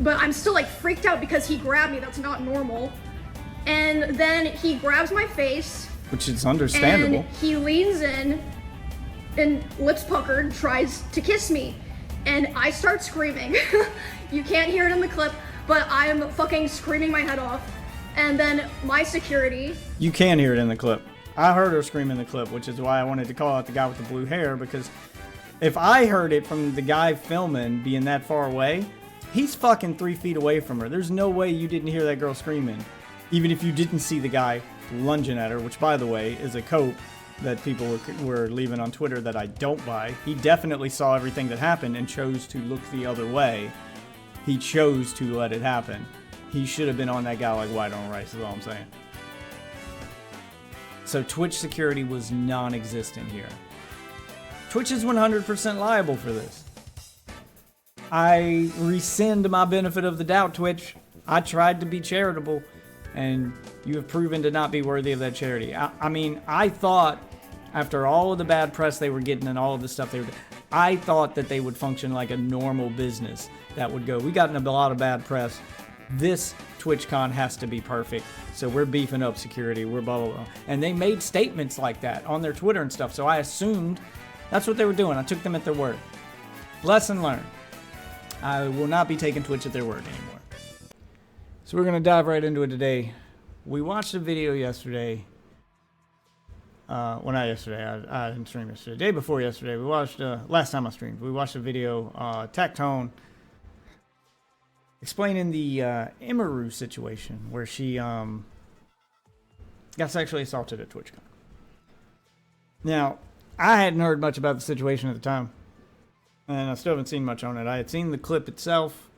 but I'm still like freaked out because he grabbed me. That's not normal. And then he grabs my face, which is understandable. And he leans in and lips puckered, tries to kiss me. And I start screaming. You can't hear it in the clip, but I'm fucking screaming my head off. And then my security... You can hear it in the clip. I heard her scream in the clip, which is why I wanted to call out the guy with the blue hair, because if I heard it from the guy filming being that far away, he's fucking 3 feet away from her. There's no way you didn't hear that girl screaming, even if you didn't see the guy lunging at her, which, by the way, is a cope that people were leaving on Twitter that I don't buy. He definitely saw everything that happened and chose to look the other way. He chose to let it happen. He should have been on that guy like white on rice, is all I'm saying. So Twitch security was non-existent here. Twitch is 100% liable for this. I rescind my benefit of the doubt, Twitch. I tried to be charitable, and you have proven to not be worthy of that charity. I mean, I thought, after all of the bad press they were getting and all of the stuff they were doing, I thought that they would function like a normal business that would go, we got in a lot of bad press. This TwitchCon has to be perfect, so we're beefing up security, we're blah, blah, blah. And they made statements like that on their Twitter and stuff, so I assumed that's what they were doing. I took them at their word. Lesson learned. I will not be taking Twitch at their word anymore. So we're going to dive right into it today. We watched a video yesterday. Well, not yesterday. I didn't stream yesterday. The day before yesterday, we watched, last time I streamed, we watched a video, Tactone, explaining the Imaru situation where she got sexually assaulted at TwitchCon. Now, I hadn't heard much about the situation at the time, and I still haven't seen much on it. I had seen the clip itself,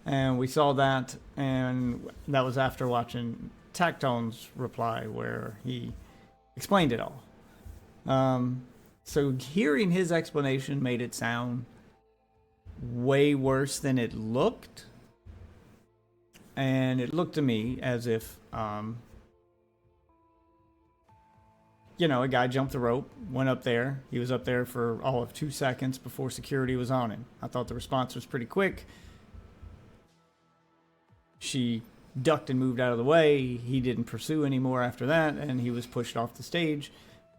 and we saw that, and that was after watching Tactone's reply where he explained it all. So hearing his explanation made it sound way worse than it looked, and it looked to me as if you know, a guy jumped the rope, went up there. He was up there for all of 2 seconds before security was on him. I thought the response was pretty quick. She ducked and moved out of the way. He didn't pursue anymore after that, and he was pushed off the stage,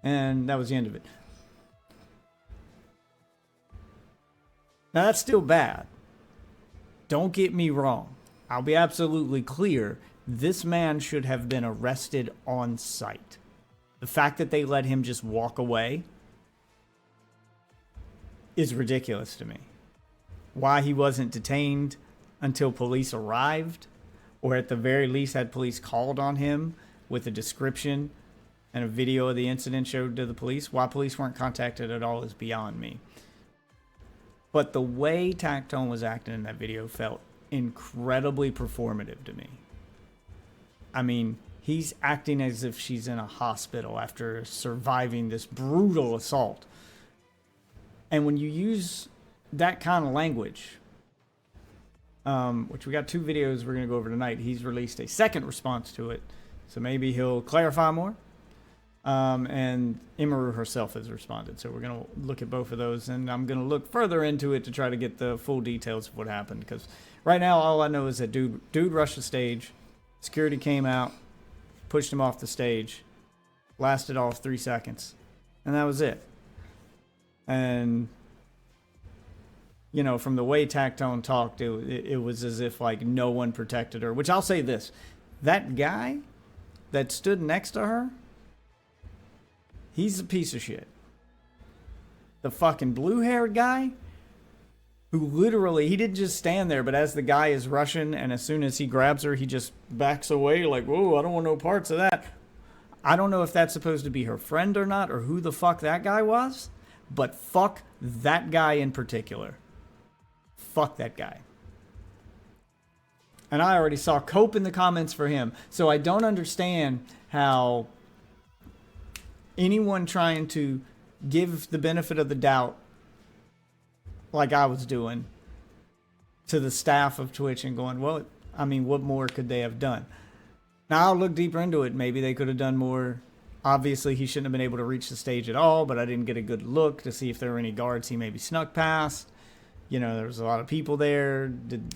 and that was the end of it. Now, that's still bad. Don't get me wrong. I'll be absolutely clear. This man should have been arrested on sight. The fact that they let him just walk away is ridiculous to me. Why he wasn't detained until police arrived, or at the very least had police called on him with a description and a video of the incident showed to the police. Why police weren't contacted at all is beyond me. But the way Tactone was acting in that video felt incredibly performative to me. I mean, he's acting as if she's in a hospital after surviving this brutal assault. And when you use that kind of language, which we got 2 videos we're going to go over tonight, he's released a second response to it. So maybe he'll clarify more. And Imaru herself has responded. So we're going to look at both of those, and I'm going to look further into it to try to get the full details of what happened. Because right now, all I know is that dude rushed the stage. Security came out, pushed him off the stage, lasted all of 3 seconds, and that was it. And, you know, from the way Tactone talked, it was as if, like, no one protected her. Which I'll say this. That guy that stood next to her, he's a piece of shit. The fucking blue-haired guy, who literally, he didn't just stand there, but as the guy is rushing, and as soon as he grabs her, he just backs away like, whoa, I don't want no parts of that. I don't know if that's supposed to be her friend or not, or who the fuck that guy was, but fuck that guy in particular. Fuck that guy. And I already saw Cope in the comments for him, so I don't understand how anyone trying to give the benefit of the doubt, like I was doing, to the staff of Twitch and going, well, I mean, what more could they have done? Now, I'll look deeper into it. Maybe they could have done more. Obviously, he shouldn't have been able to reach the stage at all, but I didn't get a good look to see if there were any guards he maybe snuck past. there was a lot of people there. Did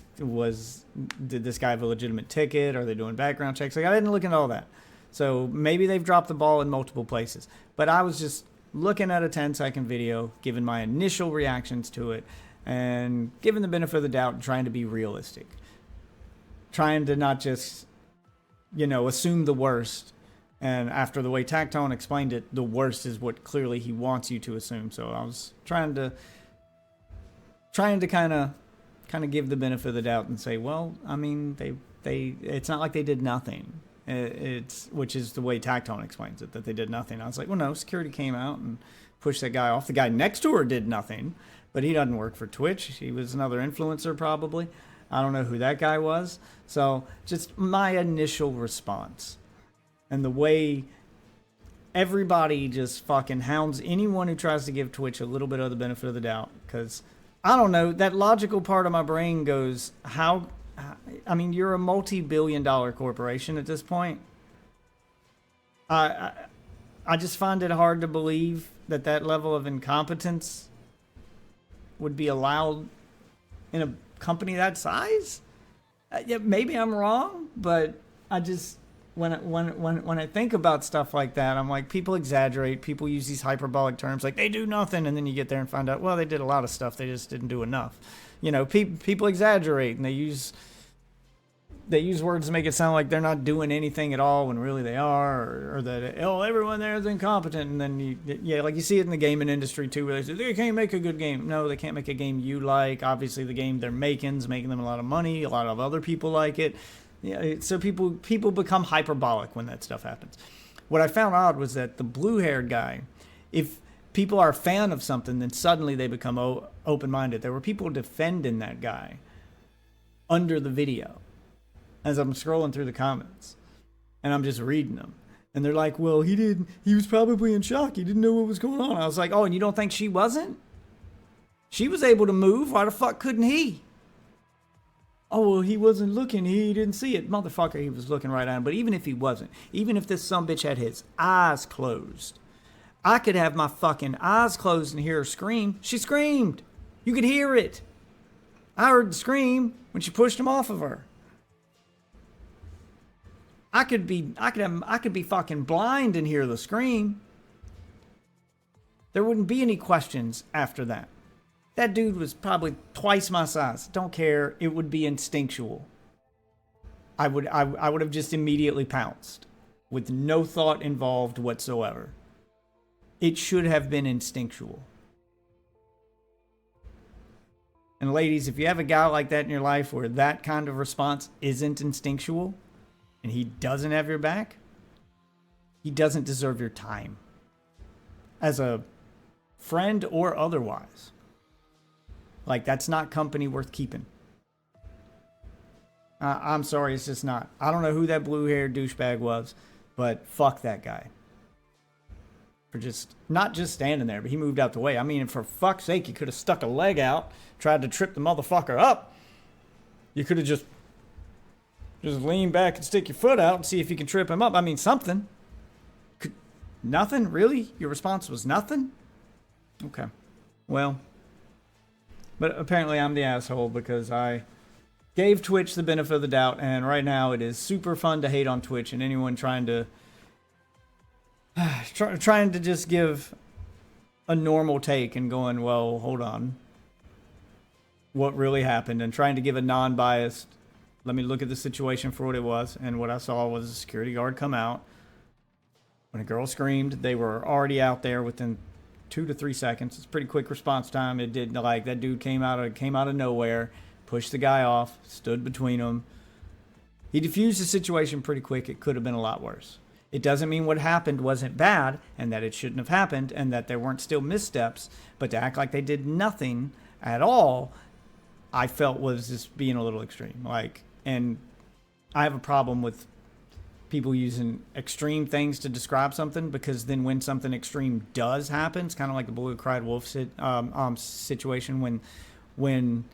this guy have a legitimate ticket? Are they doing background checks? Like, I didn't look into all that. So maybe they've dropped the ball in multiple places. But I was just looking at a 10-second video, giving my initial reactions to it, and giving the benefit of the doubt and trying to be realistic. Trying to not just, assume the worst. And after the way Tactone explained it, the worst is what clearly he wants you to assume. So I was trying to kind of give the benefit of the doubt and say, well, I mean, they it's not like they did nothing. Which is the way Tactone explains it, that they did nothing. I was like, well, no, security came out and pushed that guy off. The guy next to her did nothing, but he doesn't work for Twitch. He was another influencer probably. I don't know who that guy was. So just my initial response and the way everybody just fucking hounds anyone who tries to give Twitch a little bit of the benefit of the doubt. Because, I don't know, that logical part of my brain goes, you're a multi-billion-dollar corporation at this point. I just find it hard to believe that level of incompetence would be allowed in a company that size. Yeah, maybe I'm wrong, but I just when I think about stuff like that, I'm like, people exaggerate. People use these hyperbolic terms like they do nothing, and then you get there and find out, well, they did a lot of stuff. They just didn't do enough. People exaggerate, and they use words to make it sound like they're not doing anything at all when really they are, or that, everyone there is incompetent. And then like you see it in the gaming industry too, where they say they can't make a good game. No, they can't make a game you like. Obviously the game they're making is making them a lot of money. A lot of other people like it. Yeah, so people become hyperbolic when that stuff happens. What I found odd was that the blue-haired guy, if people are a fan of something, then suddenly they become open-minded. There were people defending that guy under the video as I'm scrolling through the comments, and I'm just reading them. And they're like, well, he was probably in shock. He didn't know what was going on. I was like, oh, and you don't think she wasn't? She was able to move. Why the fuck couldn't he? Oh, well, he wasn't looking. He didn't see it. Motherfucker, he was looking right at him. But even if he wasn't, even if this sumbitch had his eyes closed, I could have my fucking eyes closed and hear her scream. She screamed. You could hear it. I heard the scream when she pushed him off of her. I could be fucking blind and hear the scream. There wouldn't be any questions after that. That dude was probably twice my size. Don't care. It would be instinctual. I would have just immediately pounced with no thought involved whatsoever. It should have been instinctual. And ladies, if you have a guy like that in your life where that kind of response isn't instinctual and he doesn't have your back, he doesn't deserve your time as a friend or otherwise. Like, that's not company worth keeping. I'm sorry, it's just not. I don't know who that blue-haired douchebag was, but fuck that guy. For just, not just standing there, but he moved out the way. I mean, for fuck's sake, you could have stuck a leg out, tried to trip the motherfucker up. You could have just lean back and stick your foot out and see if you can trip him up. I mean, something. Nothing? Really? Your response was nothing? Okay. Well, but apparently I'm the asshole because I gave Twitch the benefit of the doubt, and right now it is super fun to hate on Twitch, and anyone trying to just give a normal take and going, well, hold on, what really happened, and trying to give a non-biased, let me look at the situation for what it was, and what I saw was a security guard come out. When a girl screamed, they were already out there within 2 to 3 seconds. It's a pretty quick response time. It did, like, that dude came out of nowhere, pushed the guy off, stood between them. He diffused the situation pretty quick. It could have been a lot worse. It doesn't mean what happened wasn't bad and that it shouldn't have happened and that there weren't still missteps, but to act like they did nothing at all, I felt was just being a little extreme. Like, and I have a problem with people using extreme things to describe something, because then when something extreme does happen, it's kind of like the Blue Who Cried Wolf situation. When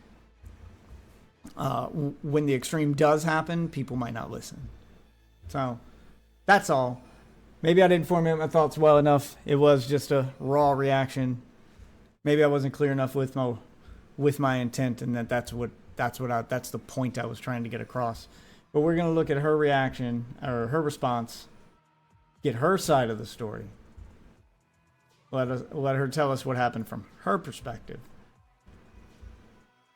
the extreme does happen, people might not listen. So that's all. Maybe I didn't formulate my thoughts well enough. It was just a raw reaction. Maybe I wasn't clear enough with with my intent, and that's the point I was trying to get across. But we're gonna look at her reaction or her response, get her side of the story. Let her tell us what happened from her perspective.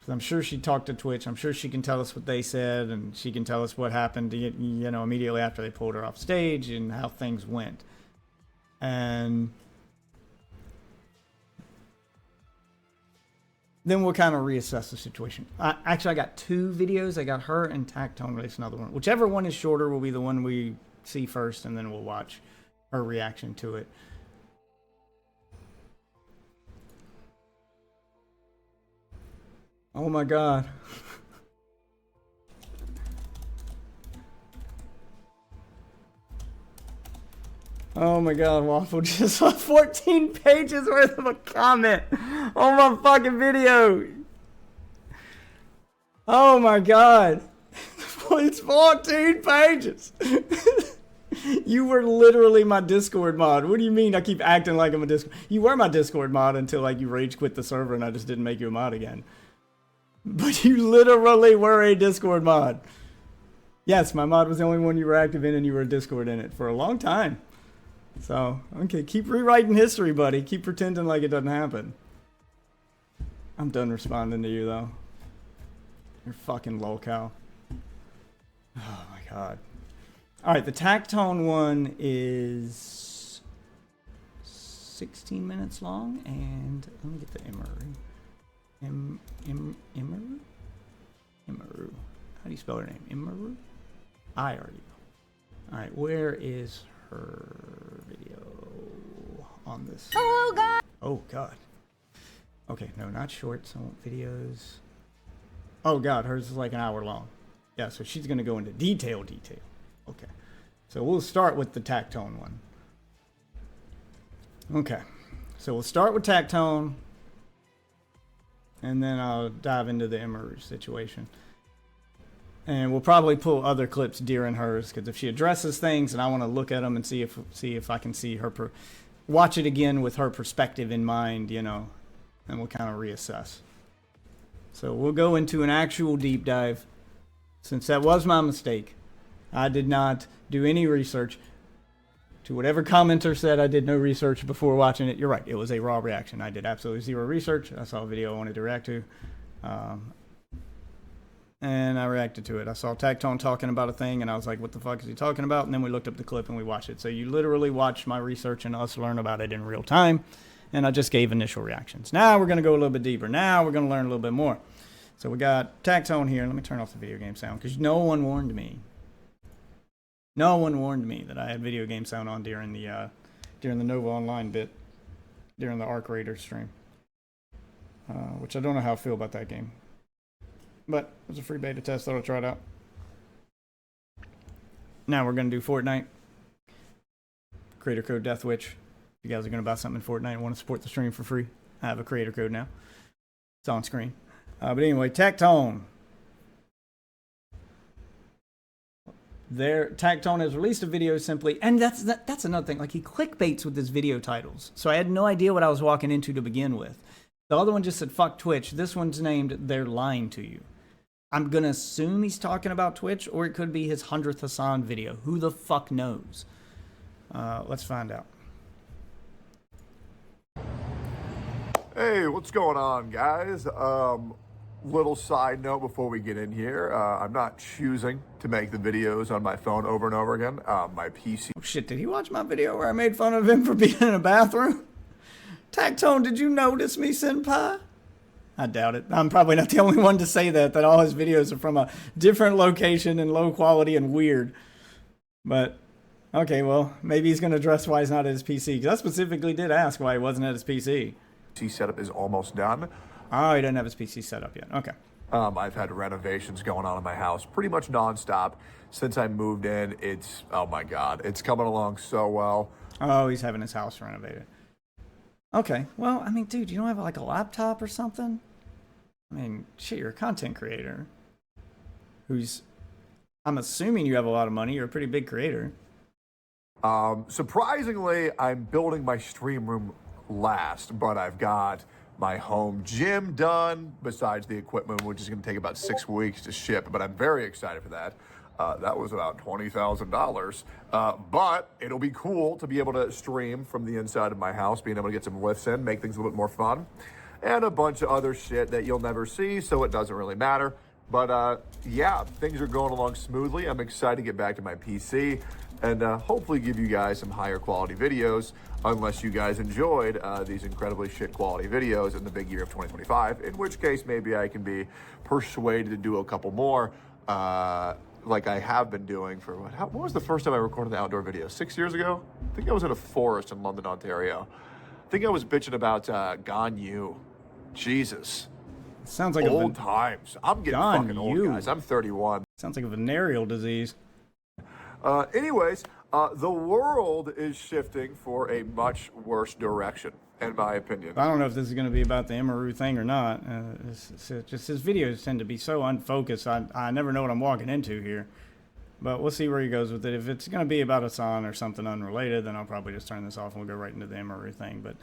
I'm sure she talked to Twitch. I'm sure she can tell us what they said, and she can tell us what happened, immediately after they pulled her off stage and how things went. And then we'll kind of reassess the situation. Actually, I got 2 videos. I got her and Tactone released another one. Whichever one is shorter will be the one we see first, and then we'll watch her reaction to it. Oh my God. Oh my God, Waffle just saw 14 pages worth of a comment on my fucking video. Oh my God. It's 14 pages. You were literally my Discord mod. What do you mean I keep acting like I'm a Discord? You were my Discord mod until like you rage quit the server and I just didn't make you a mod again. But you literally were a Discord mod. Yes, my mod was the only one you were active in, and you were a Discord in it for a long time. So, okay, keep rewriting history, buddy. Keep pretending like it doesn't happen. I'm done responding to you, though. You're fucking lolcow. Oh, my God. All right, the Tactone one is 16 minutes long, and let me get the Emery. Imaru? Imaru. How do you spell her name? Imaru? I-R-U. Alright, where is her video on this? Oh, God! Oh, God. Okay, no, not shorts. I want videos. Oh, God, hers is like an hour long. Yeah, so she's going to go into detail. Okay. So we'll start with the Tactone one. Okay. So we'll start with Tactone. And then I'll dive into the Emery situation. And we'll probably pull other clips during hers, because if she addresses things and I want to look at them and see if I can see her, watch it again with her perspective in mind, and we'll kind of reassess. So we'll go into an actual deep dive. Since that was my mistake, I did not do any research. To whatever commenter said I did no research before watching it, you're right. It was a raw reaction. I did absolutely zero research. I saw a video I wanted to react to. And I reacted to it. I saw Tactone talking about a thing, and I was like, what the fuck is he talking about? And then we looked up the clip and we watched it. So you literally watched my research and us learn about it in real time. And I just gave initial reactions. Now we're going to go a little bit deeper. Now we're going to learn a little bit more. So we got Tactone here. Let me turn off the video game sound, because no one warned me. No one warned me that I had video game sound on during the Nova Online bit, during the Arc Raider stream. Which I don't know how I feel about that game. But it was a free beta test, thought I'd try it out. Now we're going to do Fortnite. Creator code Deathwitch. If you guys are going to buy something in Fortnite and want to support the stream for free, I have a creator code now. It's on screen. But anyway, Tactone. Tactone has released a video simply, and that's another thing. Like, he clickbaits with his video titles, so I had no idea what I was walking into to begin with. The other one just said "fuck Twitch." This one's named "They're Lying to You." I'm gonna assume he's talking about Twitch, or it could be his 100th Hassan video. Who the fuck knows? Let's find out. Hey, what's going on, guys? Little side note before we get in here. I'm not choosing to make the videos on my phone over and over again. My PC... Oh, shit, did he watch my video where I made fun of him for being in a bathroom? Tactone, did you notice me, senpai? I doubt it. I'm probably not the only one to say that all his videos are from a different location and low quality and weird. But, okay, well, maybe he's going to address why he's not at his PC. Because I specifically did ask why he wasn't at his PC. PC setup is almost done. Oh, he doesn't have his PC set up yet. Okay. I've had renovations going on in my house pretty much nonstop since I moved in. It's, oh my God, it's coming along so well. Oh, he's having his house renovated. Okay. Well, I mean, dude, you don't have like a laptop or something? I mean, shit, you're a content creator who's, I'm assuming you have a lot of money. You're a pretty big creator. Surprisingly, I'm building my stream room last, but I've got my home gym done, besides the equipment, which is going to take about 6 weeks to ship, but I'm very excited for that. That was about $20,000. But it'll be cool to be able to stream from the inside of my house, being able to get some lifts in, make things a little bit more fun, and a bunch of other shit that you'll never see, so it doesn't really matter. But yeah, things are going along smoothly. I'm excited to get back to my PC and hopefully give you guys some higher quality videos, unless you guys enjoyed these incredibly shit quality videos in the big year of 2025, in which case maybe I can be persuaded to do a couple more like I have been doing for, what was the first time I recorded an outdoor video? 6 years ago? I think I was in a forest in London, Ontario. I think I was bitching about Gone You. Jesus. Sounds like old times. I'm getting fucking old, guys. I'm 31. Sounds like a venereal disease. Anyways, the world is shifting for a much worse direction, in my opinion. I don't know if this is going to be about the Emeru thing or not. It's just his videos tend to be so unfocused. I never know what I'm walking into here. But we'll see where he goes with it. If it's going to be about Hassan or something unrelated, then I'll probably just turn this off and we'll go right into the Emeru thing. But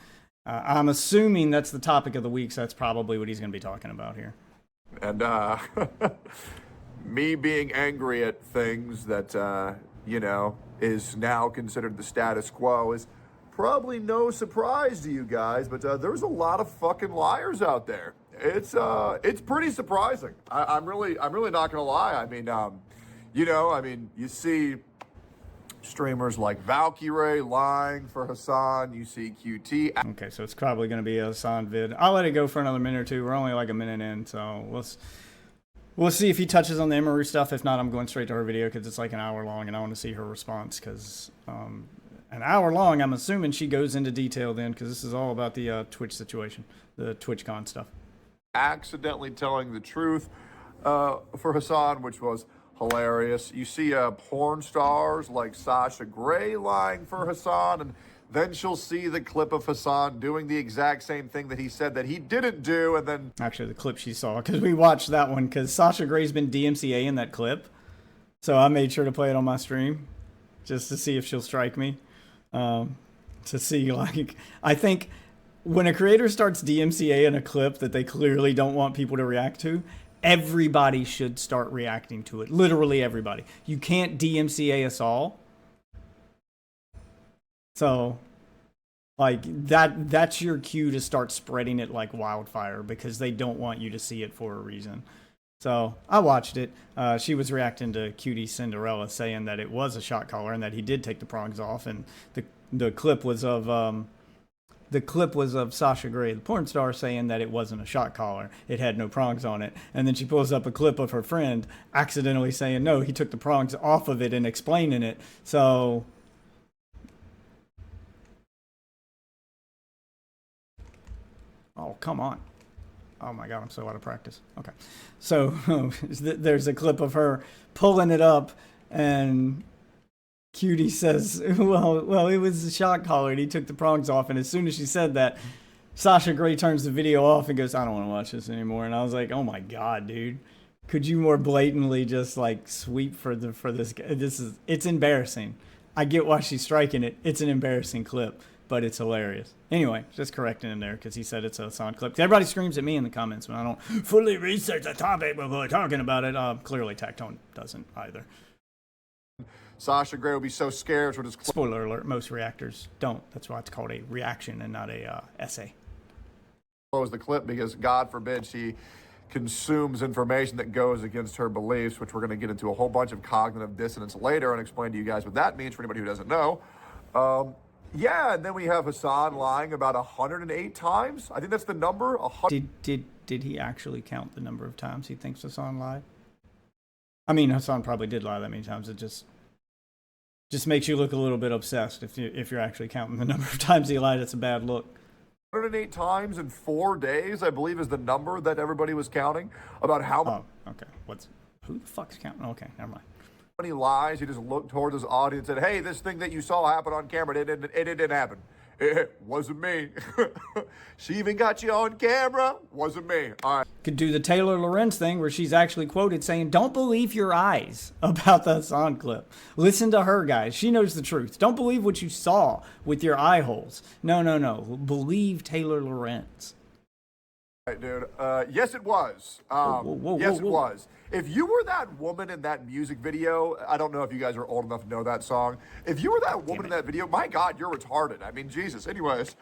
I'm assuming that's the topic of the week, so that's probably what he's going to be talking about here. And me being angry at things that, you know, is now considered the status quo is probably no surprise to you guys, but there's a lot of fucking liars out there. It's pretty surprising. I'm really not gonna lie. I mean, you know, I mean, you see streamers like Valkyrie lying for Hassan. You see QT. Okay, so it's probably going to be a Hassan vid. I'll let it go for another minute or two. We're only like a minute in, so we'll see if he touches on the Emery stuff. If not, I'm going straight to her video because it's like an hour long, and I want to see her response because an hour long, I'm assuming she goes into detail then because this is all about the Twitch situation, the TwitchCon stuff. Accidentally telling the truth for Hassan, which was hilarious. You see porn stars like Sasha Grey lying for Hassan, and then she'll see the clip of Hassan doing the exact same thing that he said that he didn't do, and then... Actually, the clip she saw, because we watched that one, because Sasha Grey's been DMCA in that clip, so I made sure to play it on my stream, just to see if she'll strike me. To see, like, I think when a creator starts DMCA in a clip that they clearly don't want people to react to, everybody should start reacting to it. Literally everybody. You can't DMCA us all. So, like, that's your cue to start spreading it like wildfire because they don't want you to see it for a reason. So, I watched it. She was reacting to Cutie Cinderella saying that it was a shot collar and that he did take the prongs off, and the clip was of Sasha Grey, the porn star, saying that it wasn't a shot collar. It had no prongs on it. And then she pulls up a clip of her friend accidentally saying, no, he took the prongs off of it and explaining it. So... Oh, come on. Oh my God, I'm so out of practice. Okay. So there's a clip of her pulling it up and Cutie says, well, it was a shot collar and he took the prongs off. And as soon as she said that, Sasha Grey turns the video off and goes, I don't want to watch this anymore. And I was like, oh my God, dude. Could you more blatantly just like sweep for this guy? It's embarrassing. I get why she's striking it. It's an embarrassing clip, but it's hilarious. Anyway, just correcting him there because he said it's a sound clip. Everybody screams at me in the comments when I don't fully research the topic before talking about it. Clearly, Tactone doesn't either. Sasha Grey will be so scared for this. Spoiler alert, most reactors don't. That's why it's called a reaction and not a essay. Close the clip because God forbid she consumes information that goes against her beliefs, which we're going to get into a whole bunch of cognitive dissonance later and explain to you guys what that means for anybody who doesn't know. Yeah, and then we have Hassan lying about 108 times. I think that's the number. Did he actually count the number of times he thinks Hassan lied? I mean, Hassan probably did lie that many times. It just makes you look a little bit obsessed if you're actually counting the number of times he lied. It's a bad look. 108 times in 4 days, I believe, is the number that everybody was counting about how. Oh, okay. Who the fuck's counting? Okay, never mind. When he lies, he just looked towards his audience and said, hey, this thing that you saw happen on camera, it didn't happen. It wasn't me. She even got you on camera. Wasn't me. All right. Could do the Taylor Lorenz thing where she's actually quoted saying, don't believe your eyes about that Hassan clip. Listen to her, guys. She knows the truth. Don't believe what you saw with your eye holes. No. Believe Taylor Lorenz. Right, dude. Yes, it was. Yes, it was. If you were that woman in that music video, I don't know if you guys are old enough to know that song. If you were that woman in that video, my God, you're retarded. I mean, Jesus. Anyways,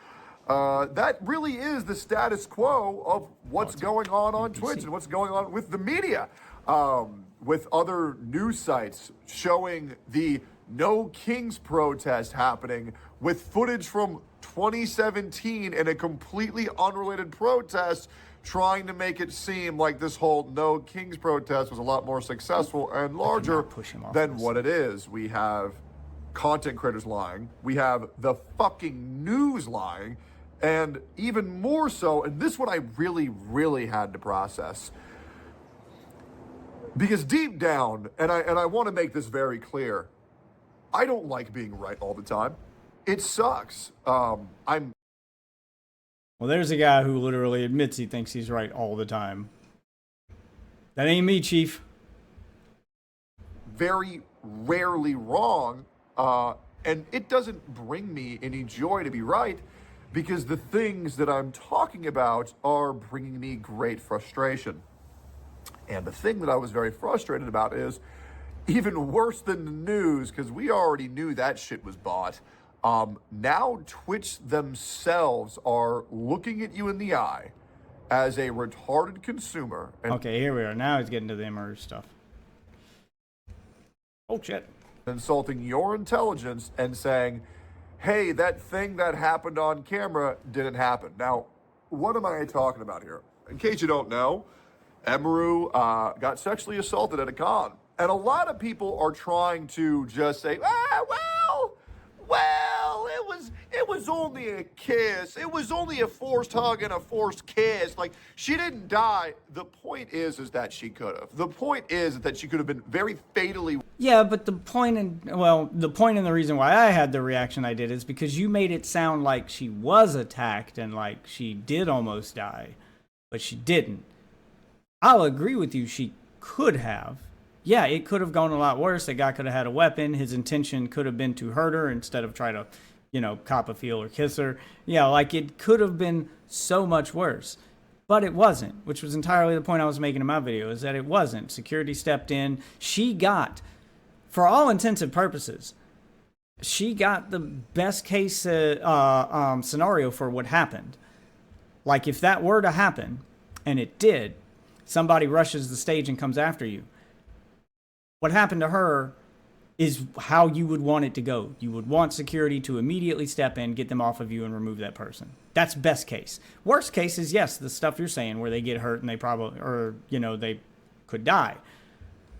that really is the status quo of what's going on Twitch and what's going on with the media. With other news sites showing the No Kings protest happening with footage from 2017 in a completely unrelated protest, trying to make it seem like this whole No Kings protest was a lot more successful and larger than what it is. We have content creators lying. We have the fucking news lying. And even more so, and this is what I really had to process. Because deep down, and I want to make this very clear, I don't like being right all the time. It sucks. Well, there's a guy who literally admits he thinks he's right all the time. That ain't me, Chief. Very rarely wrong, and it doesn't bring me any joy to be right, because the things that I'm talking about are bringing me great frustration. And the thing that I was very frustrated about is, even worse than the news, because we already knew that shit was bought, now Twitch themselves are looking at you in the eye as a retarded consumer. And okay, here we are. Now he's getting to the MRU stuff. Oh, shit. Insulting your intelligence and saying, hey, that thing that happened on camera didn't happen. Now, what am I talking about here? In case you don't know, Emeru got sexually assaulted at a con. And a lot of people are trying to just say, well, it was only a kiss. It was only a forced hug and a forced kiss. Like, she didn't die. The point is that she could have. The point is that she could have been very fatally. Yeah, but the point and the reason why I had the reaction I did is because you made it sound like she was attacked and like she did almost die, but she didn't. I'll agree with you. She could have. Yeah, it could have gone a lot worse. That guy could have had a weapon. His intention could have been to hurt her instead of try to, cop a feel or kiss her. Yeah, like it could have been so much worse. But it wasn't, which was entirely the point I was making in my video, is that it wasn't. Security stepped in. She got, for all intents and purposes, she got the best case scenario for what happened. Like if that were to happen, and it did, somebody rushes the stage and comes after you. What happened to her is how you would want it to go. You would want security to immediately step in, get them off of you, and remove that person. That's best case. Worst case is, yes, the stuff you're saying where they get hurt and they probably, or, they could die.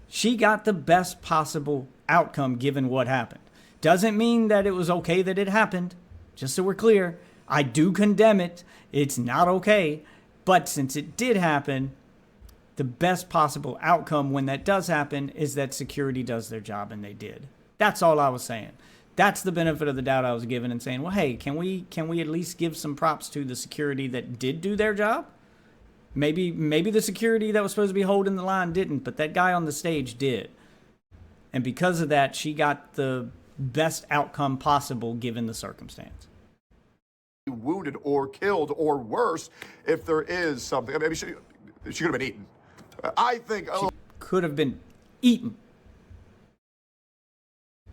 She got the best possible outcome given what happened. Doesn't mean that it was okay that it happened. Just so we're clear, I do condemn it. It's not okay. But since it did happen, the best possible outcome when that does happen is that security does their job, and they did. That's all I was saying. That's the benefit of the doubt I was given and saying, well, hey, can we at least give some props to the security that did do their job? Maybe the security that was supposed to be holding the line didn't, but that guy on the stage did. And because of that, she got the best outcome possible given the circumstance. Wounded or killed or worse if there is something. Maybe she could have been eaten. I think she could have been eaten.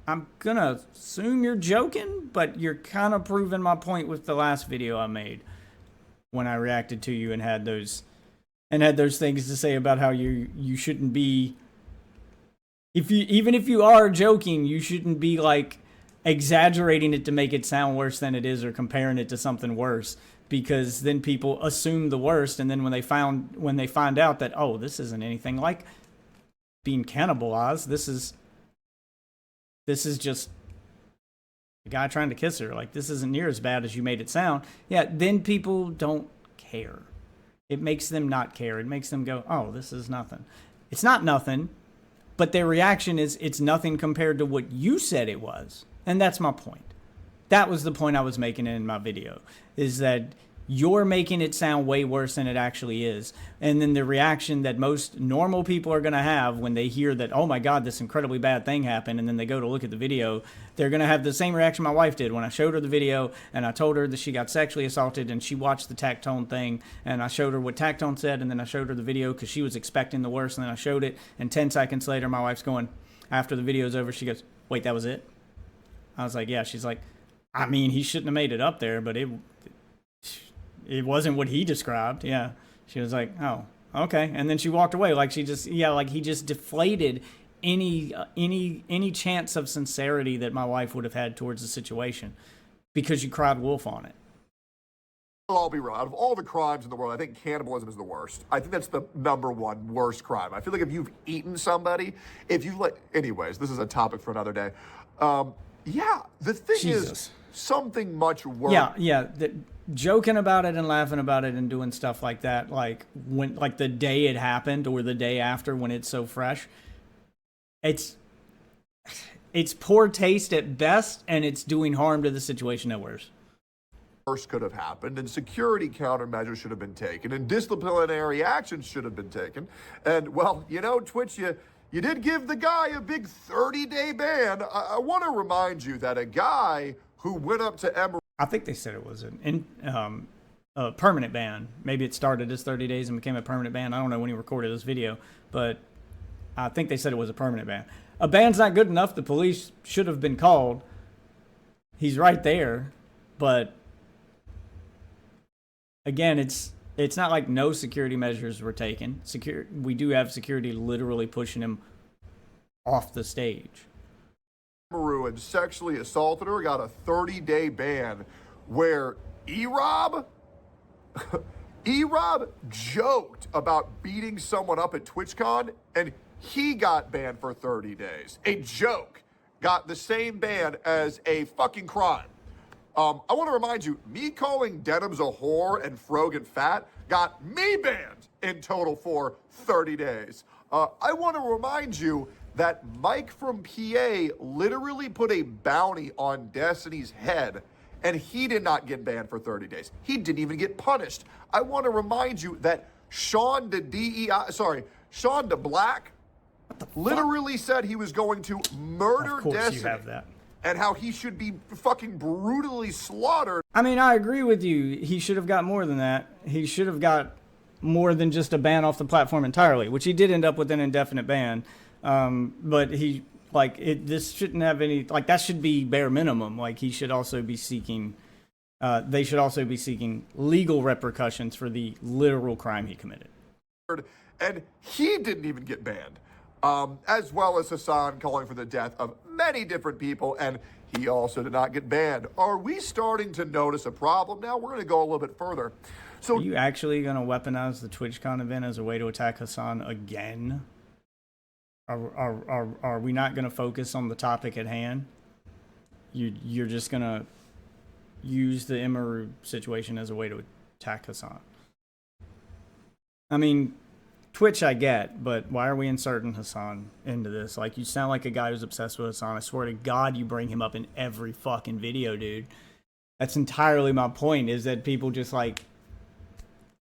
I'm gonna assume you're joking, but you're kind of proving my point with the last video I made when I reacted to you and had those things to say about how you shouldn't be. Even if you are joking, you shouldn't be like exaggerating it to make it sound worse than it is or comparing it to something worse. Because then people assume the worst, and then when they find out that, oh, this isn't anything like being cannibalized, this is just a guy trying to kiss her. Like, this isn't near as bad as you made it sound. Yeah, then people don't care. It makes them not care. It makes them go, oh, this is nothing. It's not nothing, but their reaction is it's nothing compared to what you said it was. And that's my point. That was the point I was making in my video, is that you're making it sound way worse than it actually is. And then the reaction that most normal people are going to have when they hear that, oh my God, this incredibly bad thing happened, and then they go to look at the video, they're going to have the same reaction my wife did when I showed her the video and I told her that she got sexually assaulted, and she watched the Tactone thing, and I showed her what Tactone said, and then I showed her the video because she was expecting the worst, and then I showed it, and 10 seconds later my wife's going, after the video's over, she goes, wait, that was it? I was like, yeah. She's like, I mean, he shouldn't have made it up there, but it wasn't what he described. Yeah. She was like, oh, okay. And then she walked away. Like she just, yeah, like he just deflated any chance of sincerity that my wife would have had towards the situation because you cried wolf on it. I'll be real. Out of all the crimes in the world, I think cannibalism is the worst. I think that's the #1 worst crime. I feel like if you've eaten somebody, if you like, anyways, this is a topic for another day. Yeah, the thing is something much worse. Yeah. Joking about it and laughing about it and doing stuff like that, like when, like the day it happened or the day after when it's so fresh, it's poor taste at best, and it's doing harm to the situation at worst. Worse could have happened, and security countermeasures should have been taken, and disciplinary actions should have been taken. And well, you know, Twitch, you did give the guy a big 30-day ban. I want to remind you that a guy who went up to Emerald, I think they said it was a permanent ban. Maybe it started as 30 days and became a permanent ban. I don't know when he recorded this video, but I think they said it was a permanent ban. A ban's not good enough. The police should have been called. He's right there, but again, it's not like no security measures were taken. We do have security literally pushing him off the stage. and sexually assaulted her, got a 30-day ban, where E-Rob joked about beating someone up at TwitchCon, and he got banned for 30 days. A joke got the same ban as a fucking crime. I want to remind you, me calling Denims a whore and Frogan fat got me banned in total for 30 days. I want to remind you that Mike from PA literally put a bounty on Destiny's head, and he did not get banned for 30 days. He didn't even get punished. I want to remind you that Sean DeBlack literally said he was going to murder Destiny. You have that. And how he should be fucking brutally slaughtered. I mean, I agree with you. He should have got more than that. He should have got more than just a ban off the platform entirely, which he did end up with an indefinite ban. But this shouldn't have any, that should be bare minimum. He should also be seeking, they should also be seeking legal repercussions for the literal crime he committed. And he didn't even get banned. As well as Hassan calling for the death of many different people, and he also did not get banned. Are we starting to notice a problem now? We're going to go a little bit further. So, are you actually going to weaponize the TwitchCon event as a way to attack Hassan again? Are we not going to focus on the topic at hand? You're just going to use the Imaru situation as a way to attack Hassan? I mean, Twitch I get, but why are we inserting Hassan into this? You sound like a guy who's obsessed with Hassan. I swear to God, you bring him up in every fucking video, dude. That's entirely my point, is that people just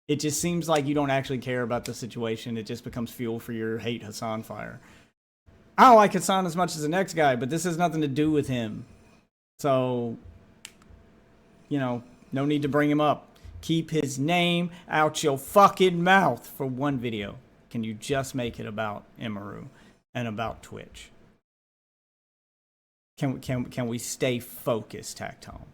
it just seems like you don't actually care about the situation. It just becomes fuel for your hate Hassan fire. I don't like Hassan as much as the next guy, but this has nothing to do with him. So, no need to bring him up. Keep his name out your fucking mouth for one video. Can you just make it about Imaru and about Twitch? Can we stay focused, Tactone?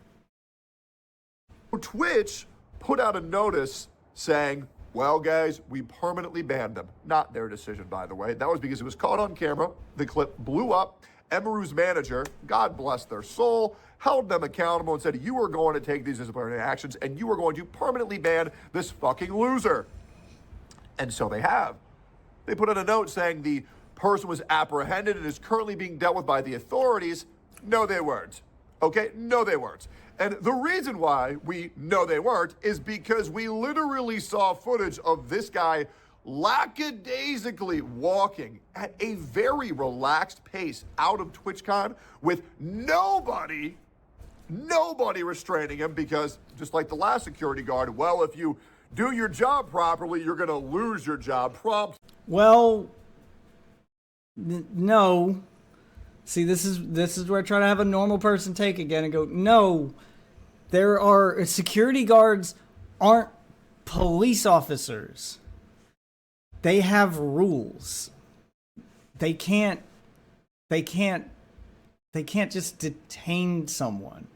Twitch put out a notice saying, well, guys, we permanently banned them. Not their decision, by the way. That was because it was caught on camera. The clip blew up. Emeru's manager, God bless their soul, held them accountable and said, you are going to take these disciplinary actions and you are going to permanently ban this fucking loser. And so they have. They put in a note saying the person was apprehended and is currently being dealt with by the authorities. No, they weren't. Okay? No, they weren't. And the reason why we know they weren't is because we literally saw footage of this guy lackadaisically walking at a very relaxed pace out of TwitchCon with nobody nobody restraining him because, just like the last security guard, well, if you do your job properly, you're going to lose your job prompt. Well, no. See, this is where I try to have a normal person take again and go, no, there are security guards aren't police officers. They have rules. They can't just detain someone.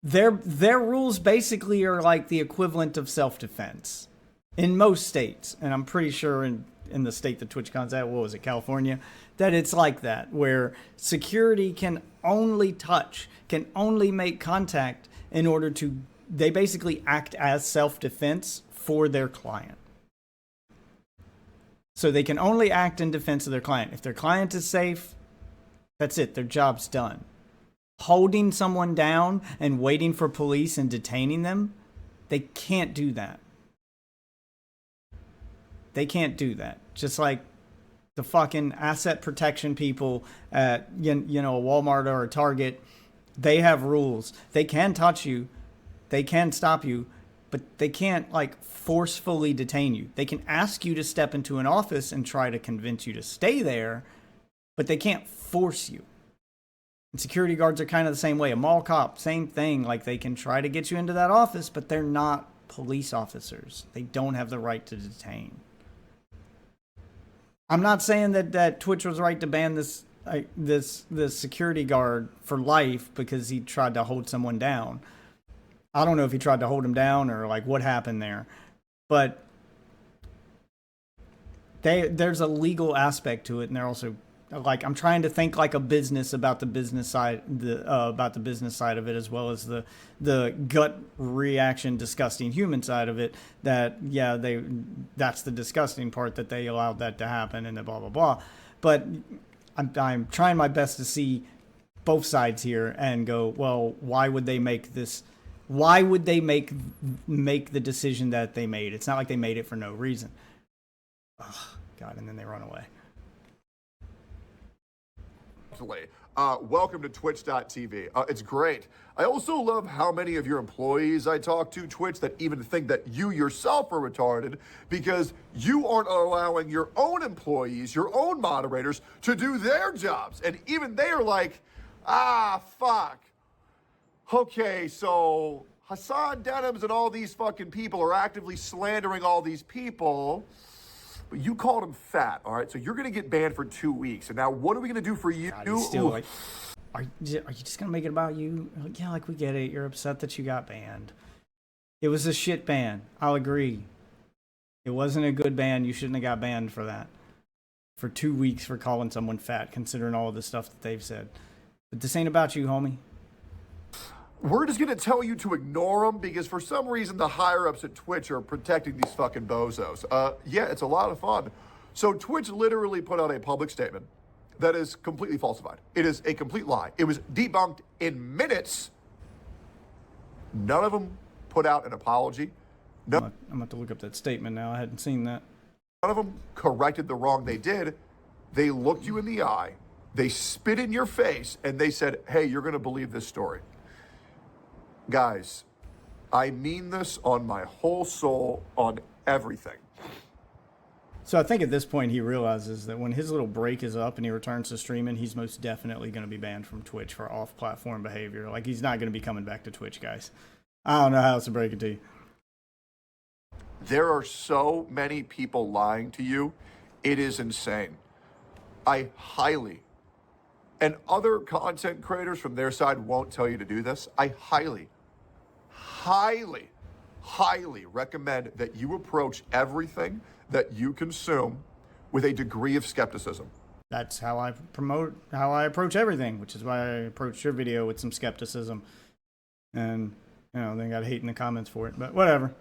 Their rules basically are like the equivalent of self-defense in most states, and I'm pretty sure in the state that TwitchCon's at, what was it, California, that it's like that, where security can only make contact in order to, they basically act as self-defense for their client. So they can only act in defense of their client. If their client is safe, that's it, their job's done. Holding someone down and waiting for police and detaining them, they can't do that. They can't do that. Just like the fucking asset protection people at, you know, a Walmart or a Target, they have rules. They can touch you. They can stop you, but they can't, like, forcefully detain you. They can ask you to step into an office and try to convince you to stay there, but they can't force you. And security guards are kind of the same way. A mall cop, same thing. Like, they can try to get you into that office, but they're not police officers. They don't have the right to detain. I'm not saying that Twitch was right to ban this security guard for life because he tried to hold someone down. I don't know if he tried to hold him down or like what happened there, but there's a legal aspect to it, and they're also like, I'm trying to think like a business about the business side, about the business side of it, as well as the gut reaction, disgusting human side of it. That, yeah, that's the disgusting part, that they allowed that to happen and the blah blah blah. But I'm trying my best to see both sides here and go, well, why would they make this? Why would they make the decision that they made? It's not like they made it for no reason. Oh, God, and then they run away. Welcome to twitch.tv. It's great. I also love how many of your employees I talk to, Twitch, that even think that you yourself are retarded because you aren't allowing your own employees, your own moderators, to do their jobs. And even they are like, fuck. Okay, so Hassan Denims and all these fucking people are actively slandering all these people. You called him fat, all right? So you're going to get banned for 2 weeks. And now what are we going to do for you? God, he's still like, are you just going to make it about you? Like, yeah, like, we get it. You're upset that you got banned. It was a shit ban. I'll agree. It wasn't a good ban. You shouldn't have got banned for that. For 2 weeks for calling someone fat, considering all of the stuff that they've said. But this ain't about you, homie. We're just going to tell you to ignore them because for some reason the higher-ups at Twitch are protecting these fucking bozos. Yeah, it's a lot of fun. So Twitch literally put out a public statement that is completely falsified. It is a complete lie. It was debunked in minutes. None of them put out an apology. I'm about to look up that statement now. I hadn't seen that. None of them corrected the wrong they did. They looked you in the eye, they spit in your face, and they said, hey, you're going to believe this story. Guys, I mean this on my whole soul, on everything. So I think at this point he realizes that when his little break is up and he returns to streaming, he's most definitely going to be banned from Twitch for off-platform behavior. Like, he's not going to be coming back to Twitch, guys. I don't know how else to break it to you. There are so many people lying to you. It is insane. I highly, and other content creators from their side won't tell you to do this, I highly recommend that you approach everything that you consume with a degree of skepticism. That's how I approach everything, which is why I approached your video with some skepticism. And, you know, they got hate in the comments for it, but whatever.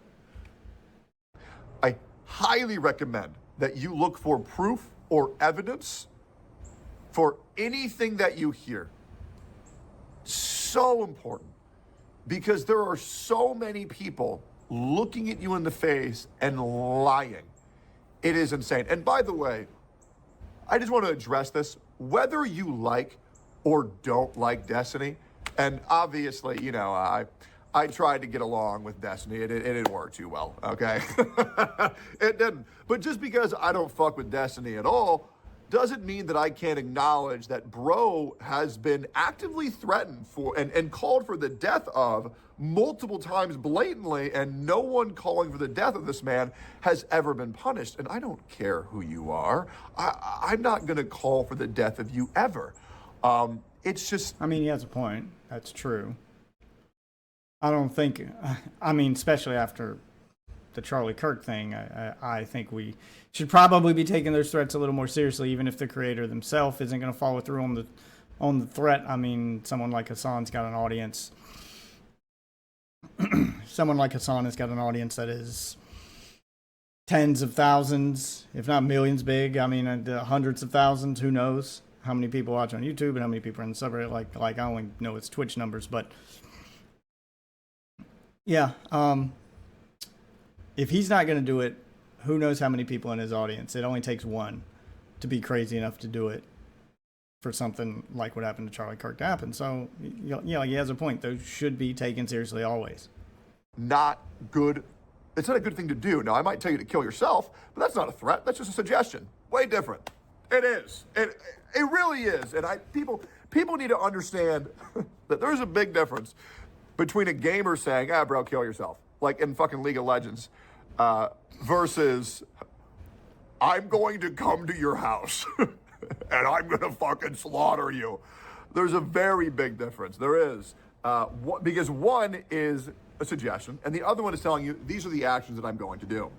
I highly recommend that you look for proof or evidence for anything that you hear. So important, because there are so many people looking at you in the face and lying. It is insane. And by the way, I just want to address this. Whether you like or don't like Destiny, And obviously, I tried to get along with Destiny. It didn't work too well, okay? It didn't. But just because I don't fuck with Destiny at all doesn't mean that I can't acknowledge that bro has been actively threatened for and called for the death of multiple times blatantly, and no one calling for the death of this man has ever been punished. And I don't care who you are. I'm not going to call for the death of you ever. It's just... I mean, he has a point. That's true. I don't think... I mean, especially after the Charlie Kirk thing, I think we should probably be taking those threats a little more seriously, even if the creator themselves isn't going to follow through on the threat. I mean, someone like Hassan's got an audience. Someone like Hassan has got an audience that is tens of thousands, if not millions big. I mean, hundreds of thousands. Who knows how many people watch on YouTube and how many people are in the subreddit? Like I only know its Twitch numbers, but yeah. If he's not going to do it, who knows how many people in his audience? It only takes one to be crazy enough to do it for something like what happened to Charlie Kirk to happen. So, yeah, he has a point. Those should be taken seriously always. Not good. It's not a good thing to do. Now, I might tell you to kill yourself, but that's not a threat. That's just a suggestion. Way different. It is. It really is. And people need to understand that there's a big difference between a gamer saying, bro, kill yourself, like in fucking League of Legends, versus I'm going to come to your house and I'm going to fucking slaughter you. There's a very big difference. There is. Because one is a suggestion and the other one is telling you, these are the actions that I'm going to do.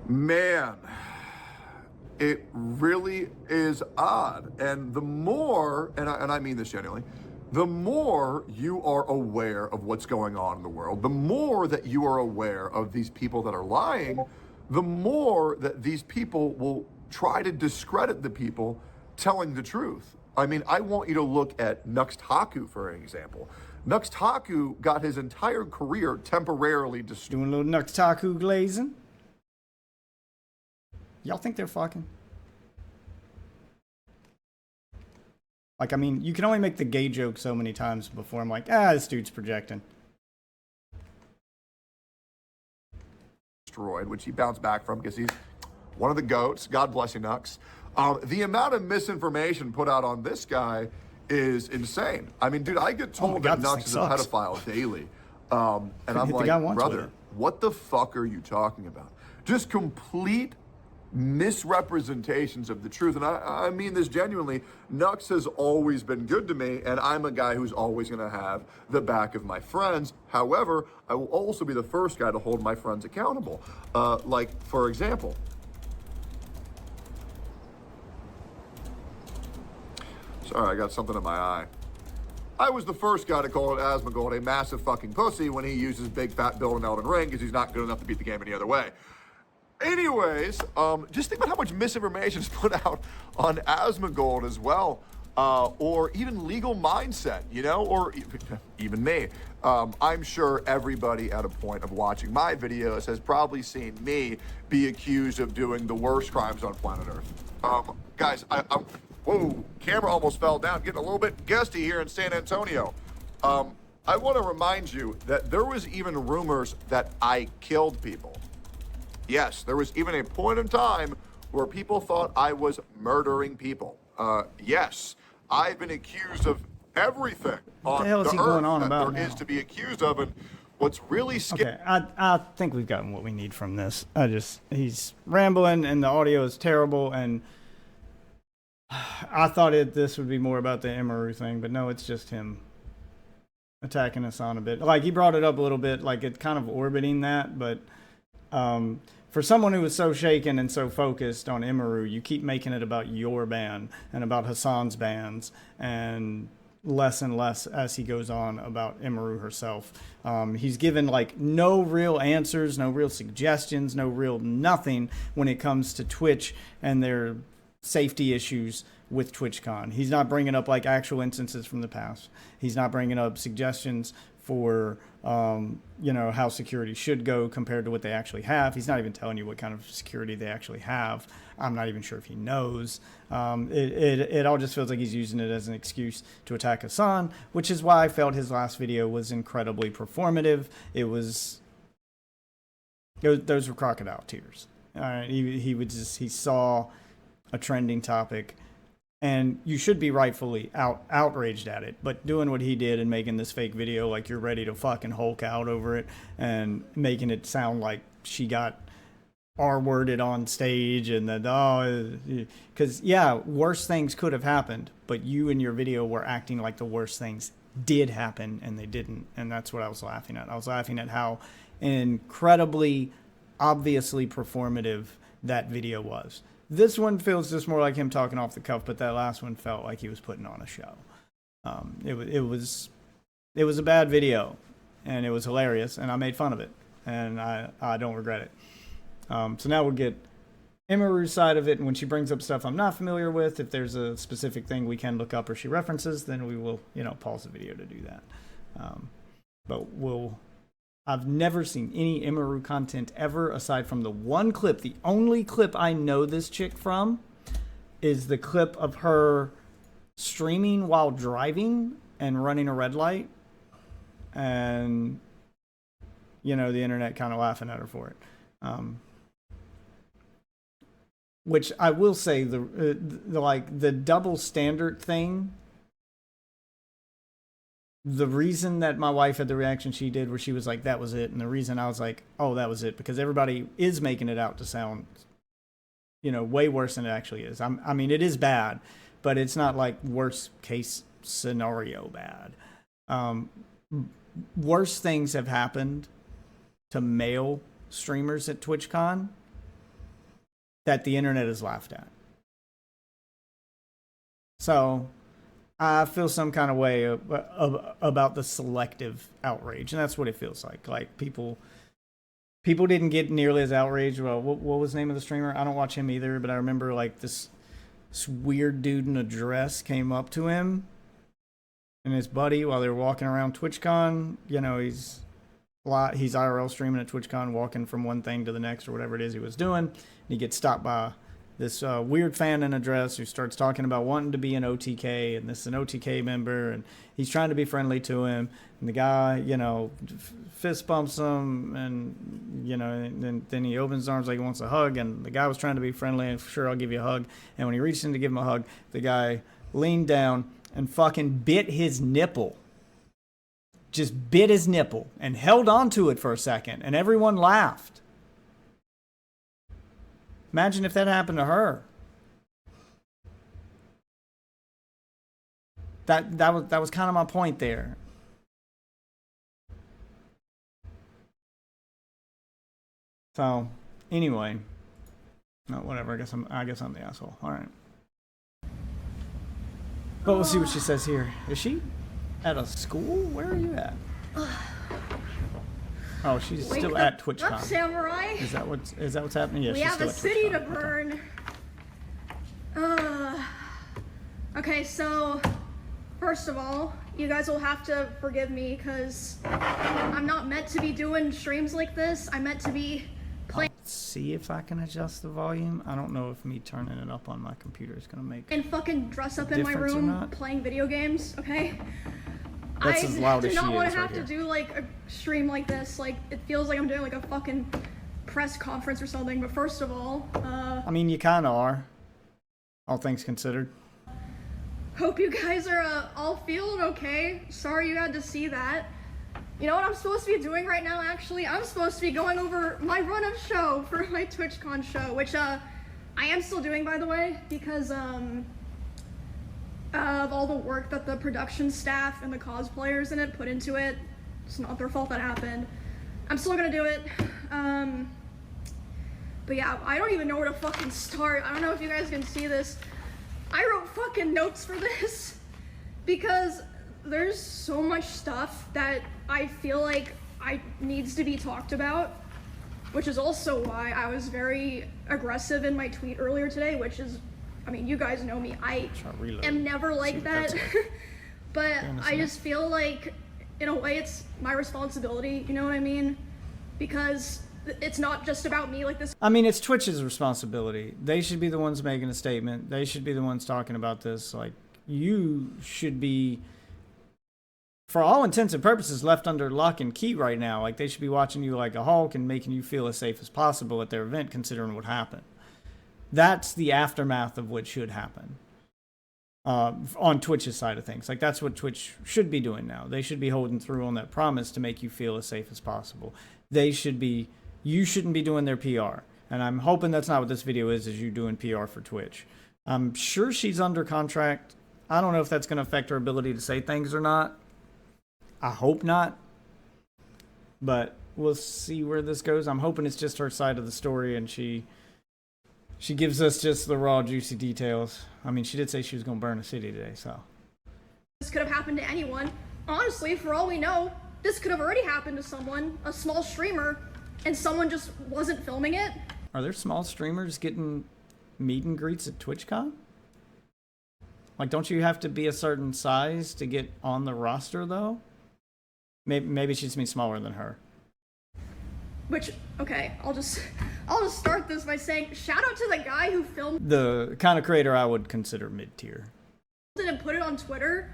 Man, it really is odd. And the more, and I mean this genuinely, the more you are aware of what's going on in the world, the more that you are aware of these people that are lying, the more that these people will try to discredit the people telling the truth. I mean, I want you to look at Nuxtaku, for an example. Nuxtaku got his entire career temporarily destroyed. Doing a little Nuxtaku glazing. Y'all think they're fucking? Like, I mean, you can only make the gay joke so many times before I'm like, this dude's projecting. Destroyed, which he bounced back from because he's one of the GOATs. God bless you, Nux. The amount of misinformation put out on this guy is insane. I mean, dude, I get told that Nux is a pedophile daily. And I'm like, brother, what the fuck are you talking about? Just complete misrepresentations of the truth. And I mean this genuinely. Nux has always been good to me, and I'm a guy who's always going to have the back of my friends. However, I will also be the first guy to hold my friends accountable. Like, for example, sorry, I got something in my eye. I was the first guy to call Asmongold a massive fucking pussy when he used his big fat build in Elden Ring because he's not good enough to beat the game any other way. Anyways, just think about how much misinformation is put out on Asmongold as well, or even legal mindset, or even me. I'm sure everybody at a point of watching my videos has probably seen me be accused of doing the worst crimes on planet Earth. Guys, whoa, camera almost fell down, getting a little bit gusty here in San Antonio. I want to remind you that there was even rumors that I killed people. Yes, there was even a point in time where people thought I was murdering people. Yes, I've been accused of everything on the earth going on about there is to be accused of, and what's really scary... Okay, I think we've gotten what we need from this. He's rambling, and the audio is terrible, and I thought this would be more about the Emeru thing, but no, it's just him attacking us on a bit. Like, he brought it up a little bit, like it's kind of orbiting that, but... for someone who was so shaken and so focused on Emeru, you keep making it about your ban and about Hassan's bans, and less as he goes on about Emeru herself. He's given like no real answers, no real suggestions, no real nothing when it comes to Twitch and their safety issues with TwitchCon. He's not bringing up like actual instances from the past. He's not bringing up suggestions for you know, how security should go compared to what they actually have. He's not even telling you what kind of security they actually have. I'm not even sure if he knows. It all just feels like he's using it as an excuse to attack Hassan, which is why I felt his last video was incredibly performative. Those were crocodile tears. He saw a trending topic, and you should be rightfully outraged at it, but doing what he did and making this fake video like you're ready to fucking Hulk out over it and making it sound like she got R-worded on stage and that, because yeah, worse things could have happened, but you in your video were acting like the worst things did happen and they didn't, and that's what I was laughing at. I was laughing at how incredibly obviously performative that video was. This one feels just more like him talking off the cuff, but that last one felt like he was putting on a show. It was a bad video, and it was hilarious, and I made fun of it, and I don't regret it. So now we'll get Imaru's side of it, and when she brings up stuff I'm not familiar with, if there's a specific thing we can look up or she references, then we will, you know, pause the video to do that. But I've never seen any Imaru content ever aside from the one clip. The only clip I know this chick from is the clip of her streaming while driving and running a red light. And, you know, the internet kind of laughing at her for it. Which I will say, the double standard thing, the reason that my wife had the reaction she did where she was like, that was it, and the reason I was like, oh, that was it, because everybody is making it out to sound, you know, way worse than it actually is. I mean, it is bad, but it's not like worst case scenario bad. Worse things have happened to male streamers at TwitchCon that the internet has laughed at. So I feel some kind of way about the selective outrage, and that's what it feels like. Like people didn't get nearly as outraged. Well, what was the name of the streamer? I don't watch him either, but I remember like this weird dude in a dress came up to him and his buddy while they were walking around TwitchCon. You know, he's IRL streaming at TwitchCon, walking from one thing to the next or whatever it is he was doing. And he gets stopped by this weird fan in a dress who starts talking about wanting to be an OTK, and this is an OTK member, and he's trying to be friendly to him, and the guy, you know, fist bumps him, and, you know, and then he opens his arms like he wants a hug, and the guy was trying to be friendly, and sure, I'll give you a hug, and when he reached in to give him a hug, the guy leaned down and fucking bit his nipple. Just bit his nipple and held on to it for a second, and everyone laughed. Imagine if that happened to her. That was kind of my point there. So, anyway, no, whatever. I guess I'm the asshole. All right. But we'll see what she says here. Is she at a school? Where are you at? Oh, she's still at TwitchCon. Up, samurai. Is that what's happening? Yeah, we she's have still a at city to TwitchCon. burn. Okay, so first of all, you guys will have to forgive me because I'm not meant to be doing streams like this. I'm meant to be playing. Let's see if I can adjust the volume. I don't know if me turning it up on my computer is gonna make and fucking dress up in my room playing video games. Okay. That's as loud as she is. I do not want to right have to do like a stream like this. Like it feels like I'm doing like a fucking press conference or something. But first of all, I mean, you kind of are, all things considered. Hope you guys are all feeling okay. Sorry you had to see that. You know what I'm supposed to be doing right now? Actually, I'm supposed to be going over my run-up show for my TwitchCon show, which I am still doing, by the way, because of all the work that the production staff and the cosplayers in it put into it. It's not their fault that happened. I'm still gonna do it. But yeah, I don't even know where to fucking start. I don't know if you guys can see this. I wrote fucking notes for this because there's so much stuff that I feel like needs to be talked about, which is also why I was very aggressive in my tweet earlier today, which is, I mean, you guys know me. I am never like that. But I just feel like in a way, it's my responsibility, you know what I mean? Because it's not just about me, like this. I mean, it's Twitch's responsibility. They should be the ones making a statement. They should be the ones talking about this. Like, you should be, for all intents and purposes, left under lock and key right now. Like, they should be watching you like a hawk and making you feel as safe as possible at their event, considering what happened. That's the aftermath of what should happen. On Twitch's side of things. Like, that's what Twitch should be doing now. They should be holding through on that promise to make you feel as safe as possible. They should be, you shouldn't be doing their PR. And I'm hoping that's not what this video is you doing PR for Twitch. I'm sure she's under contract. I don't know if that's going to affect her ability to say things or not. I hope not. But we'll see where this goes. I'm hoping it's just her side of the story and she gives us just the raw, juicy details. I mean, she did say she was going to burn a city today, so. This could have happened to anyone. Honestly, for all we know, this could have already happened to someone, a small streamer, and someone just wasn't filming it. Are there small streamers getting meet and greets at TwitchCon? Like, don't you have to be a certain size to get on the roster, though? Maybe she just means smaller than her. Which, okay, I'll just start this by saying, shout out to the guy who filmed The kind of creator I would consider mid-tier. it and put it on Twitter,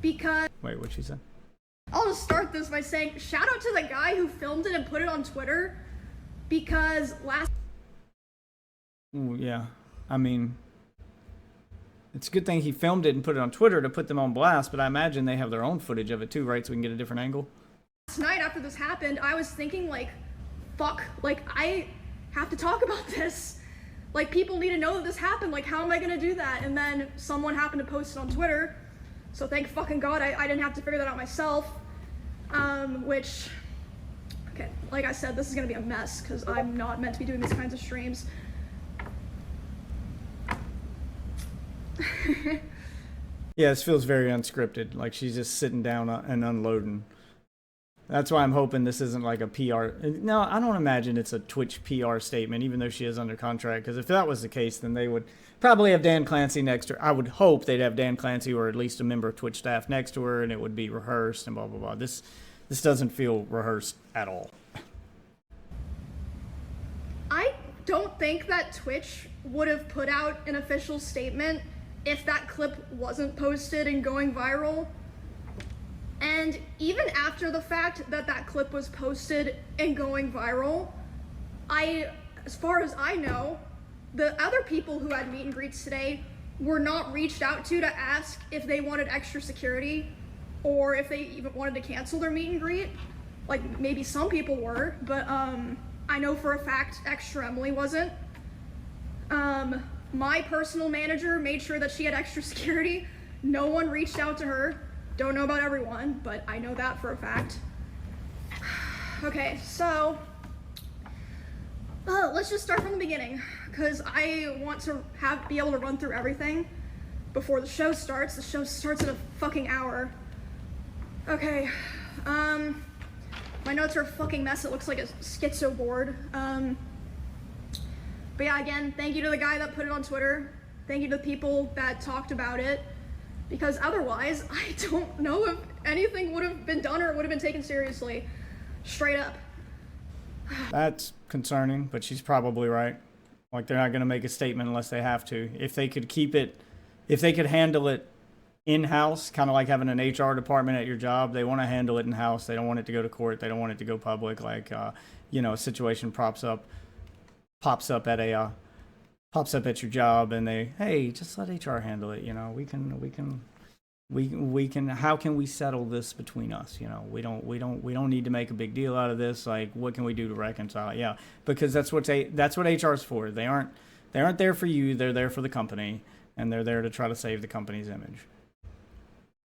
because... Wait, what'd she say? I'll just start this by saying, shout out to the guy who filmed it and put it on Twitter, because last... Ooh, yeah. I mean, it's a good thing he filmed it and put it on Twitter to put them on blast, but I imagine they have their own footage of it too, right? So we can get a different angle. Last night after this happened, I was thinking, like, fuck, like, I have to talk about this. Like, people need to know that this happened. Like, how am I gonna do that? And then someone happened to post it on Twitter. So thank fucking God I didn't have to figure that out myself. Which, okay, like I said, this is gonna be a mess because I'm not meant to be doing these kinds of streams. Yeah, this feels very unscripted. Like, she's just sitting down and unloading. That's why I'm hoping this isn't like a PR. No, I don't imagine it's a Twitch PR statement, even though she is under contract. Because if that was the case, then they would probably have Dan Clancy next to her. I would hope they'd have Dan Clancy or at least a member of Twitch staff next to her, and it would be rehearsed and blah, blah, blah. This doesn't feel rehearsed at all. I don't think that Twitch would have put out an official statement if that clip wasn't posted and going viral. And even after the fact that that clip was posted and going viral, as far as I know, the other people who had meet and greets today were not reached out to ask if they wanted extra security or if they even wanted to cancel their meet and greet. Like, maybe some people were, but I know for a fact Extra Emily wasn't. My personal manager made sure that she had extra security. No one reached out to her. Don't know about everyone, but I know that for a fact. Okay, so let's just start from the beginning, because I want to be able to run through everything before the show starts. The show starts in a fucking hour. Okay, my notes are a fucking mess. It looks like a schizo board. But yeah, again, thank you to the guy that put it on Twitter. Thank you to the people that talked about it. Because otherwise, I don't know if anything would have been done or would have been taken seriously. Straight up. That's concerning, but she's probably right. Like, they're not going to make a statement unless they have to. If they could keep it, if they could handle it in-house, kind of like having an HR department at your job, they want to handle it in-house. They don't want it to go to court. They don't want it to go public. Like, you know, a situation pops up at your job, and they, hey, just let HR handle it. You know, we can. How can we settle this between us? You know, we don't need to make a big deal out of this. Like, what can we do to reconcile it? Yeah, because that's what HR is for. They aren't there for you. They're there for the company, and they're there to try to save the company's image.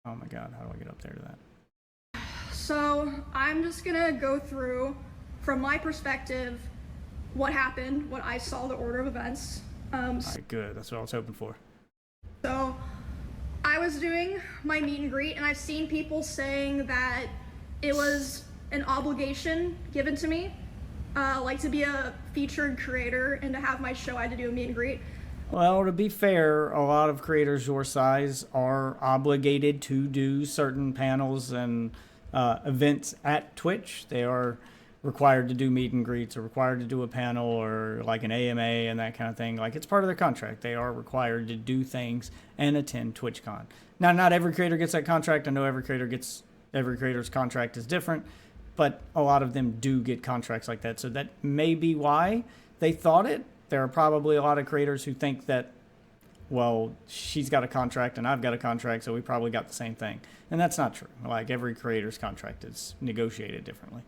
Oh my God, how do I get up there to that? So I'm just gonna go through, from my perspective, what happened, what I saw, the order of events. All right, good. That's what I was hoping for. So I was doing my meet and greet, and I've seen people saying that it was an obligation given to me, like to be a featured creator and to have my show. I had to do a meet and greet. Well, to be fair, a lot of creators your size are obligated to do certain panels and events at Twitch. They are required to do meet and greets, or required to do a panel, or like an AMA and that kind of thing. Like, it's part of their contract. They are required to do things and attend TwitchCon. Now, not every creator gets that contract. I know every creator's contract is different, but a lot of them do get contracts like that. So that may be why they thought it. There are probably a lot of creators who think that, well, she's got a contract and I've got a contract, so we probably got the same thing. And that's not true. Like, every creator's contract is negotiated differently.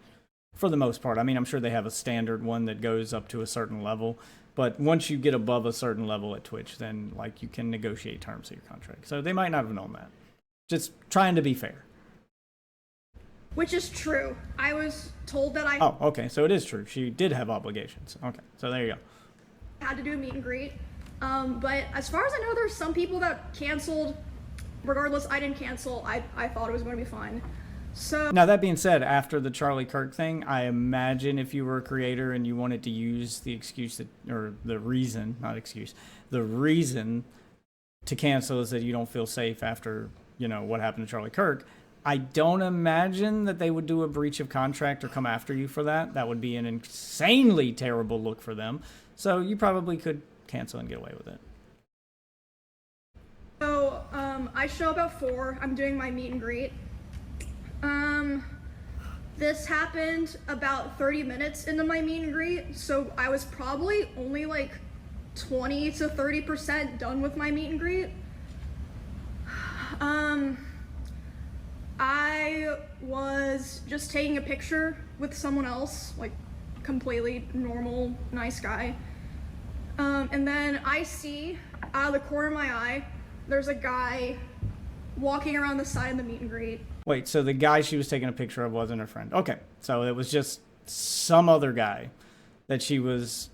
For the most part. I mean, I'm sure they have a standard one that goes up to a certain level, but once you get above a certain level at Twitch, then like you can negotiate terms of your contract. So they might not have known that. Just trying to be fair. Which is true. I was told that I Oh, okay. So it is true. She did have obligations. Okay. So there you go. had to do a meet and greet. But as far as I know, there's some people that canceled. Regardless, I didn't cancel. I thought it was going to be fine. So Now, that being said, after the Charlie Kirk thing, I imagine if you were a creator and you wanted to use the excuse that, or the reason, not excuse, the reason to cancel is that you don't feel safe after, you know, what happened to Charlie Kirk. I don't imagine that they would do a breach of contract or come after you for that. That would be an insanely terrible look for them. So you probably could cancel and get away with it. So, I show up at 4. I'm doing my meet and greet. This happened about 30 minutes into my meet and greet, so I was probably only like 20 to 30% done with my meet and greet. I was just taking a picture with someone else, like completely normal, nice guy. And then I see out of the corner of my eye, there's a guy walking around the side of the meet and greet. Wait, so the guy she was taking a picture of wasn't her friend. Okay, so it was just some other guy that she was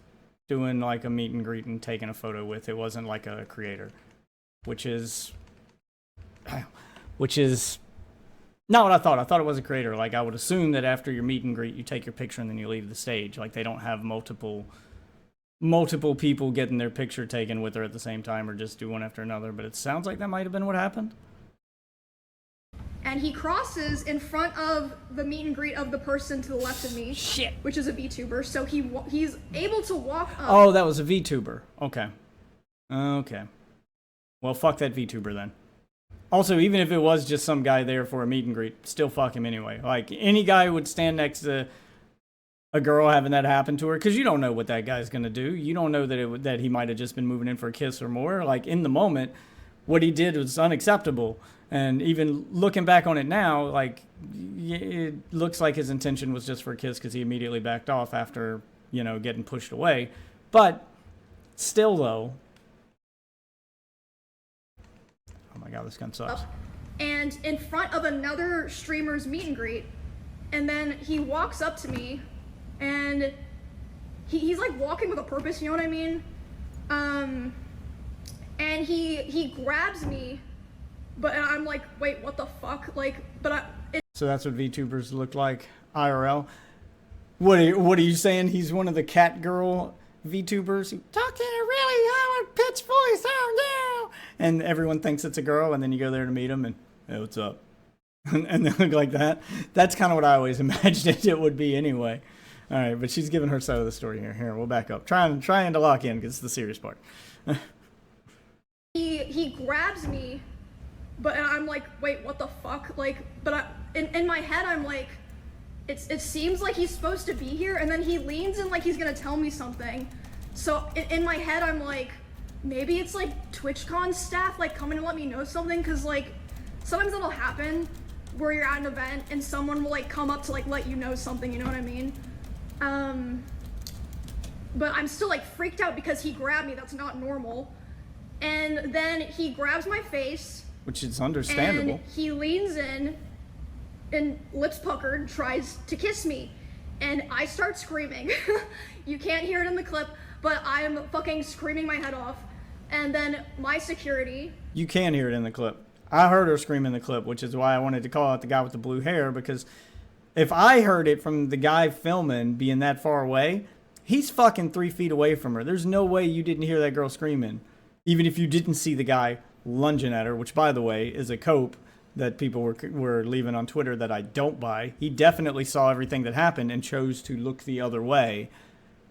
doing like a meet and greet and taking a photo with. It wasn't like a creator, which is not what I thought. I thought it was a creator. Like, I would assume that after your meet and greet, you take your picture and then you leave the stage. Like, they don't have multiple people getting their picture taken with her at the same time, or just do one after another. But it sounds like that might have been what happened. And he crosses in front of the meet and greet of the person to the left of me. Shit. Which is a VTuber, so he's able to walk up. Oh, that was a VTuber. Okay. Okay. Well, fuck that VTuber then. Also, even if it was just some guy there for a meet and greet, still fuck him anyway. Like, any guy would stand next to a girl having that happen to her, because you don't know what that guy's going to do. You don't know that he might have just been moving in for a kiss or more. Like, in the moment, what he did was unacceptable. And even looking back on it now, like, it looks like his intention was just for a kiss, because he immediately backed off after, you know, getting pushed away. But still, though. Oh my god, this gun sucks. And in front of another streamer's meet and greet. And then he walks up to me, and he's like walking with a purpose, you know what I mean? And he grabs me, but I'm like, wait, what the fuck? Like, So that's what VTubers look like IRL. What are you saying? He's one of the cat girl VTubers who talk in a really high pitched voice. Oh yeah, and everyone thinks it's a girl, and then you go there to meet them, and hey, what's up? And they look like that. That's kind of what I always imagined it would be anyway. All right, but she's giving her side of the story here. Here, we'll back up. Trying to lock in, because it's the serious part. he grabs me, but I'm like, wait, what the fuck? Like, but in my head, I'm like, it seems like he's supposed to be here, and then he leans in like he's gonna tell me something. So in my head, I'm like, maybe it's like TwitchCon staff like coming to let me know something, because like sometimes it'll happen where you're at an event and someone will like come up to like let you know something, you know what I mean? But I'm still like freaked out because he grabbed me. That's not normal. And then he grabs my face, which is understandable. And he leans in and lips puckered tries to kiss me, and I start screaming. You can't hear it in the clip, but I'm fucking screaming my head off. And then my security. You can hear it in the clip. I heard her scream in the clip, which is why I wanted to call out the guy with the blue hair, because if I heard it from the guy filming being that far away, he's fucking 3 feet away from her. There's no way you didn't hear that girl screaming, even if you didn't see the guy lunging at her, which, by the way, is a cope that people were leaving on Twitter that I don't buy. He definitely saw everything that happened and chose to look the other way.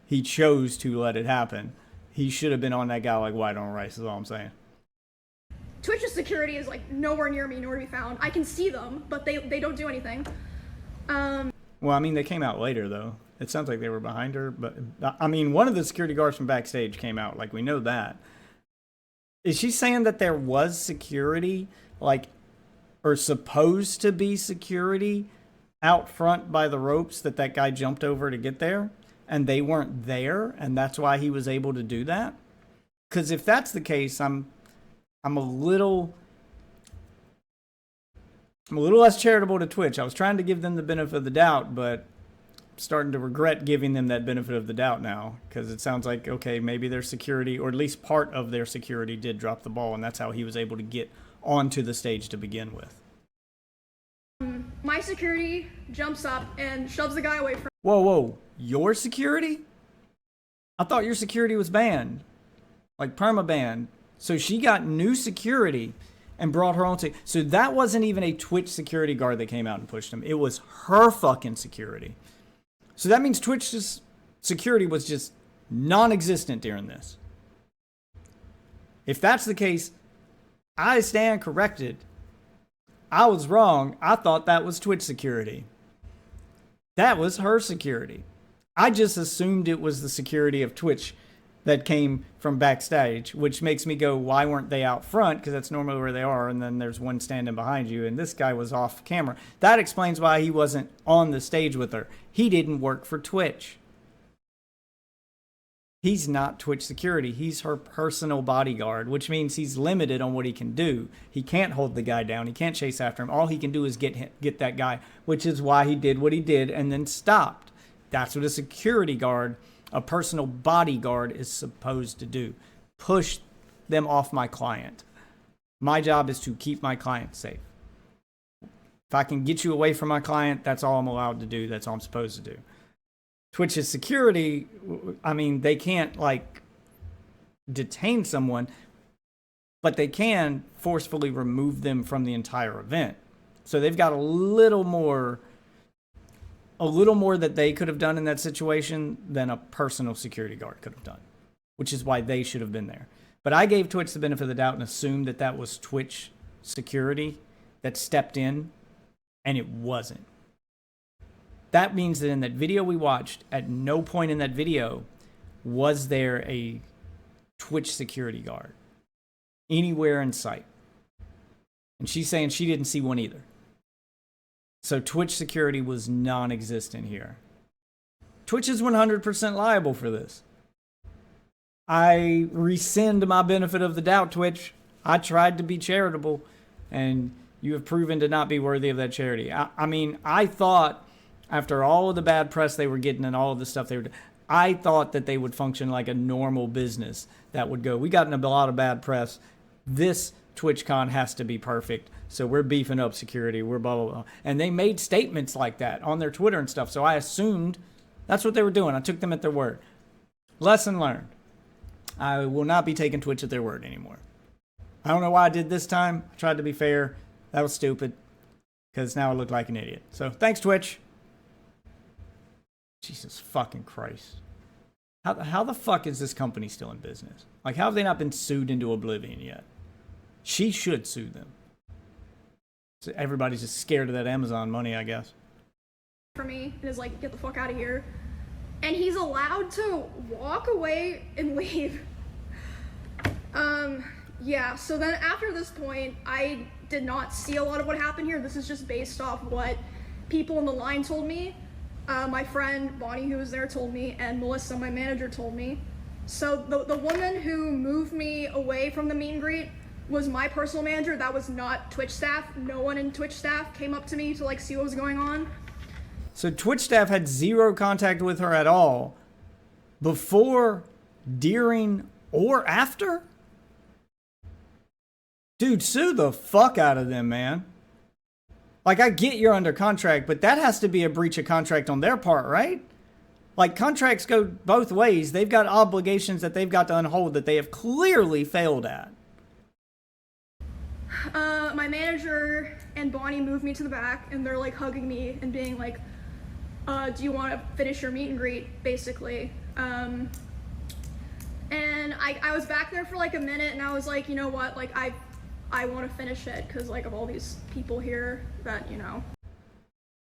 He chose to let it happen. He should have been on that guy like white on rice, is all I'm saying. Twitch's security is like nowhere near me, nor to be found. I can see them, but they don't do anything. Well, I mean, they came out later, though. It sounds like they were behind her, but I mean, one of the security guards from backstage came out. Like, we know that. Is she saying that there was security, like, or supposed to be security out front by the ropes that guy jumped over to get there, and they weren't there, and that's why he was able to do that? Because if that's the case, I'm a little less charitable to Twitch. I was trying to give them the benefit of the doubt, but I'm starting to regret giving them that benefit of the doubt now, because it sounds like, okay, maybe their security, or at least part of their security, did drop the ball, and that's how he was able to get onto the stage to begin with. My security jumps up and shoves the guy away from. Whoa, your security? I thought your security was banned, like perma-banned. So she got new security and brought her own. So that wasn't even a Twitch security guard that came out and pushed him. It was her fucking security. So that means Twitch's security was just non-existent during this. If that's the case, I stand corrected. I was wrong. I thought that was Twitch security. That was her security. I just assumed it was the security of Twitch that came from backstage, which makes me go, why weren't they out front? Because that's normally where they are, and then there's one standing behind you, and this guy was off camera. That explains why he wasn't on the stage with her. He didn't work for Twitch. He's not Twitch security. He's her personal bodyguard, which means he's limited on what he can do. He can't hold the guy down. He can't chase after him. All he can do is get that guy, which is why he did what he did and then stopped. That's what a security guard, a personal bodyguard, is supposed to do. Push them off my client. My job is to keep my client safe. If I can get you away from my client, that's all I'm allowed to do. That's all I'm supposed to do. Twitch's security, I mean, they can't, like, detain someone, but they can forcefully remove them from the entire event. So they've got a little more that they could have done in that situation than a personal security guard could have done, which is why they should have been there. But I gave Twitch the benefit of the doubt and assumed that that was Twitch security that stepped in, and it wasn't. That means that in that video we watched, at no point in that video was there a Twitch security guard anywhere in sight. And she's saying she didn't see one either. So Twitch security was non-existent here. Twitch is 100% liable for this. I rescind my benefit of the doubt, Twitch. I tried to be charitable, and you have proven to not be worthy of that charity. I mean, I thought, after all of the bad press they were getting and all of the stuff they were doing, I thought that they would function like a normal business that would go, we got in a lot of bad press. This TwitchCon has to be perfect. So we're beefing up security. We're blah, blah, blah. And they made statements like that on their Twitter and stuff. So I assumed that's what they were doing. I took them at their word. Lesson learned. I will not be taking Twitch at their word anymore. I don't know why I did this time. I tried to be fair. That was stupid, because now I look like an idiot. So thanks, Twitch. Jesus fucking Christ. How the fuck is this company still in business? Like, how have they not been sued into oblivion yet? She should sue them. So everybody's just scared of that Amazon money, I guess. For me, and is like, get the fuck out of here. And he's allowed to walk away and leave. Yeah, so then after this point, I did not see a lot of what happened here. This is just based off what people in the line told me. My friend Bonnie, who was there, told me, and Melissa, my manager, told me. So the woman who moved me away from the meet and greet was my personal manager. That was not Twitch staff. No one in Twitch staff came up to me to like see what was going on. So Twitch staff had zero contact with her at all before, during, or after? Dude, sue the fuck out of them, man. Like, I get you're under contract, but that has to be a breach of contract on their part, right? Like, contracts go both ways. They've got obligations that they've got to unhold that they have clearly failed at. my manager and Bonnie moved me to the back, and they're like hugging me and being like, do you want to finish your meet and greet, basically. And I was back there for like a minute, and I was like, you know what, like I want to finish it because like of all these people here that, you know.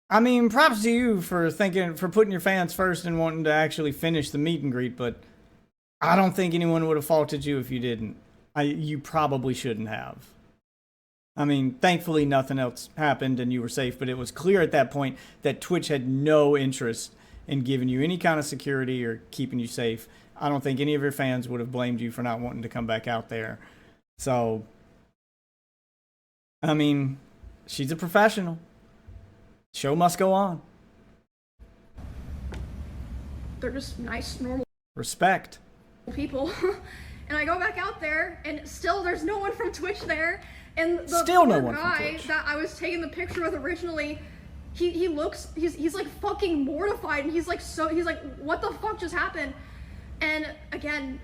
I mean, props to you for putting your fans first and wanting to actually finish the meet and greet, but I don't think anyone would have faulted you if you didn't. You probably shouldn't have. I mean, thankfully nothing else happened and you were safe, but it was clear at that point that Twitch had no interest in giving you any kind of security or keeping you safe. I don't think any of your fans would have blamed you for not wanting to come back out there. So, I mean, she's a professional. Show must go on. They're just nice, normal Respect. people. And I go back out there, and still there's no one from Twitch there. And the Still no poor one from guy Twitch. that I was taking the picture with originally, he's like fucking mortified, and he's like, what the fuck just happened? And again,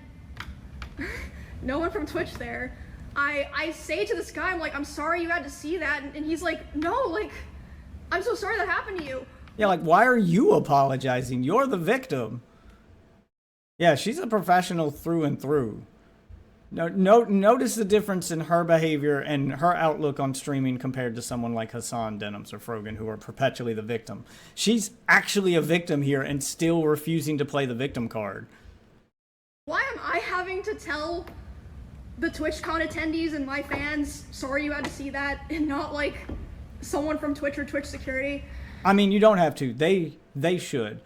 no one from Twitch there. I say to this guy, I'm like, I'm sorry you had to see that, and he's like, no, like, I'm so sorry that happened to you. Yeah, like, why are you apologizing? You're the victim. Yeah, she's a professional through and through. Notice the difference in her behavior and her outlook on streaming compared to someone like Hassan, Denims, or Frogan, who are perpetually the victim. She's actually a victim here and still refusing to play the victim card. Why am I having to tell the TwitchCon attendees and my fans, sorry you had to see that, and not like someone from Twitch or Twitch security? I mean, you don't have to. They should.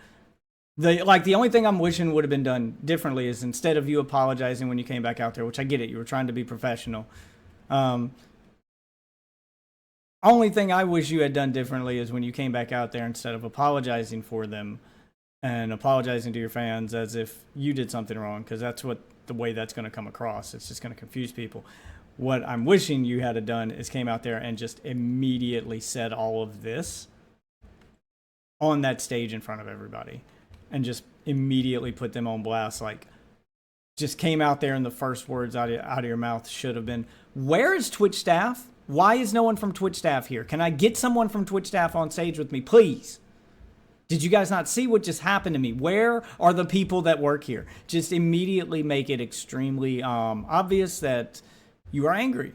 The only thing I'm wishing would have been done differently is instead of you apologizing when you came back out there, which I get it, you were trying to be professional. Only thing I wish you had done differently is when you came back out there, instead of apologizing for them and apologizing to your fans as if you did something wrong, because that's the way that's going to come across. It's just going to confuse people. What I'm wishing you had done is came out there and just immediately said all of this on that stage in front of everybody and just immediately put them on blast. Like, just came out there and the first words out of your mouth should have been, where is Twitch staff? Why is no one from Twitch staff here? Can I get someone from Twitch staff on stage with me, please? Did you guys not see what just happened to me? Where are the people that work here? Just immediately make it extremely obvious that you are angry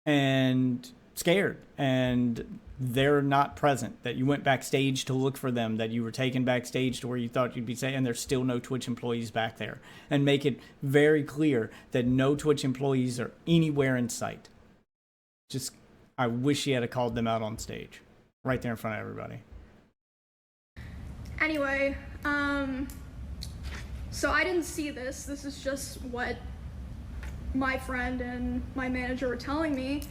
and scared and they're not present, that you went backstage to look for them, that you were taken backstage to where you thought you'd be safe, and there's still no Twitch employees back there. And make it very clear that no Twitch employees are anywhere in sight. Just, I wish you had called them out on stage, right there in front of everybody. Anyway, so I didn't see this. This is just what my friend and my manager were telling me.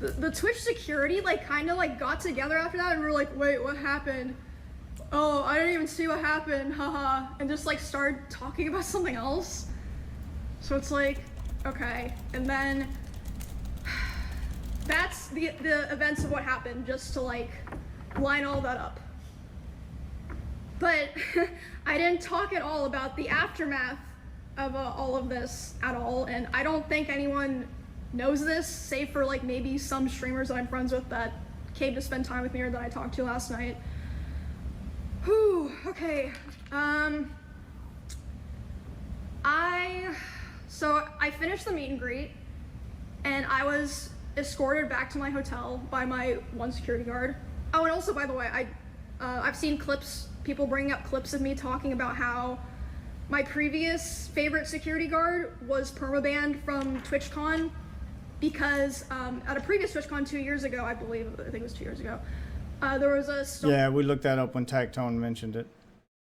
The Twitch security kind of got together after that, and we were like, wait, what happened? Oh, I didn't even see what happened, haha, and just started talking about something else. So it's like, okay, and then that's the events of what happened, just to line all that up. But I didn't talk at all about the aftermath of all of this at all, and I don't think anyone knows this, save for maybe some streamers that I'm friends with that came to spend time with me or that I talked to last night. Whew, okay. So I finished the meet and greet, and I was escorted back to my hotel by my one security guard. Oh, and also, by the way, I've seen clips, people bringing up clips of me talking about how my previous favorite security guard was permabanned from TwitchCon because at a previous TwitchCon 2 years ago, I think it was 2 years ago, there was a yeah, we looked that up when Tactone mentioned it.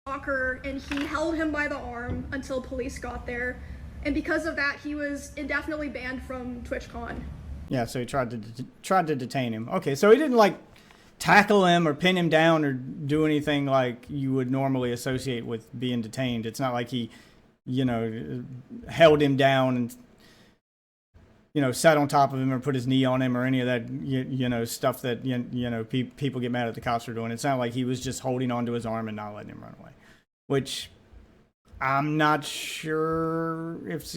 Stalker, and he held him by the arm until police got there, and because of that, he was indefinitely banned from TwitchCon. Yeah, so he tried to detain him. Okay, so he didn't tackle him or pin him down or do anything like you would normally associate with being detained. It's not like he, held him down and, sat on top of him or put his knee on him or any of that, stuff that, people get mad at the cops for doing. It's not like he was just holding onto his arm and not letting him run away, which I'm not sure if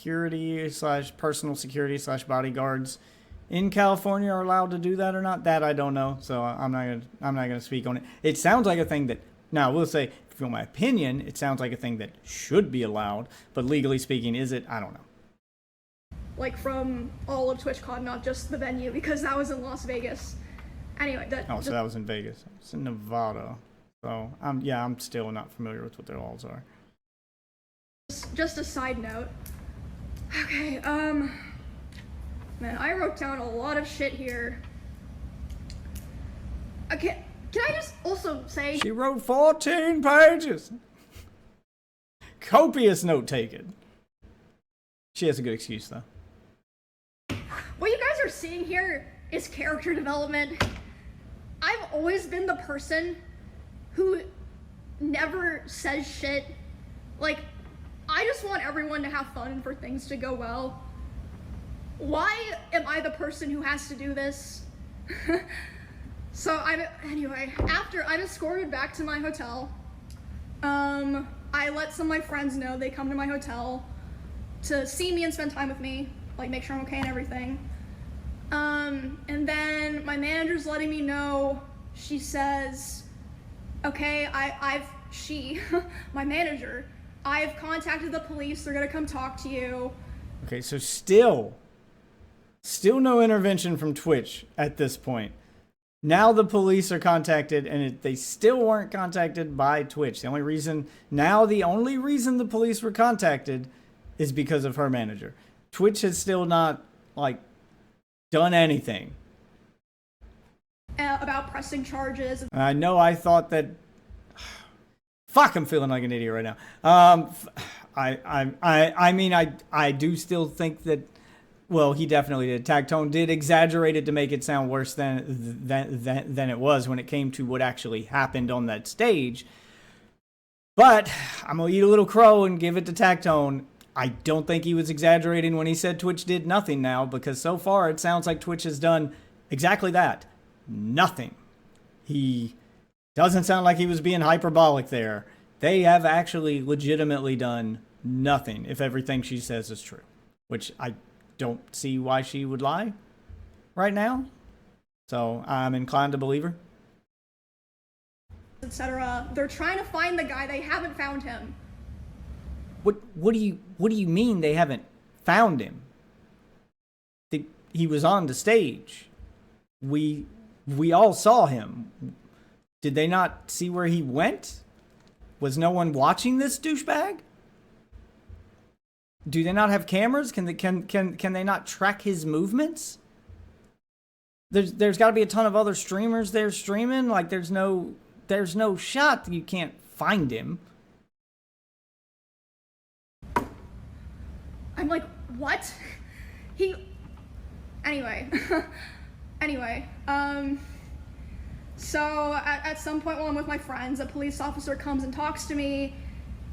security slash personal security slash bodyguards in California are allowed to do that or not. That I don't know, so I'm not gonna speak on it. It sounds like a thing that, now I will say, if you want my opinion, it sounds like a thing that should be allowed, but legally speaking, is it? I don't know. Like from all of TwitchCon, not just the venue, because that was in Las Vegas. Anyway, so that was in Vegas. It's in Nevada. So I'm still not familiar with what their laws are. Just a side note. Okay, man, I wrote down a lot of shit here. Okay, can I just also say... She wrote 14 pages. Copious note taken. She has a good excuse, though. What you guys are seeing here is character development. I've always been the person who never says shit. Like, I just want everyone to have fun and for things to go well. Why am I the person who has to do this? So anyway, after I'm escorted back to my hotel, I let some of my friends know. They come to my hotel to see me and spend time with me, like make sure I'm okay and everything. And then my manager's letting me know. She says, okay, my manager, I've contacted the police. They're gonna come talk to you. Okay, so still no intervention from Twitch at this point. Now the police are contacted, and they still weren't contacted by Twitch. The only reason the police were contacted is because of her manager. Twitch has still not, like, done anything. About pressing charges. I know I thought that... Fuck, I'm feeling like an idiot right now. I mean, I do still think that... Well, he definitely did. Tactone did exaggerate it to make it sound worse than it was when it came to what actually happened on that stage. But I'm going to eat a little crow and give it to Tactone. I don't think he was exaggerating when he said Twitch did nothing now, because so far it sounds like Twitch has done exactly that. Nothing. He doesn't sound like he was being hyperbolic there. They have actually legitimately done nothing, if everything she says is true. Which I don't see why she would lie right now. So I'm inclined to believe her. Etc. They're trying to find the guy. They haven't found him. What do you mean they haven't found him? He was on the stage. We all saw him. Did they not see where he went? Was no one watching this douchebag? Do they not have cameras? Can they not track his movements? There's got to be a ton of other streamers there streaming. Like there's no shot that you can't find him. I'm like, what? Anyway. So at some point while I'm with my friends, a police officer comes and talks to me,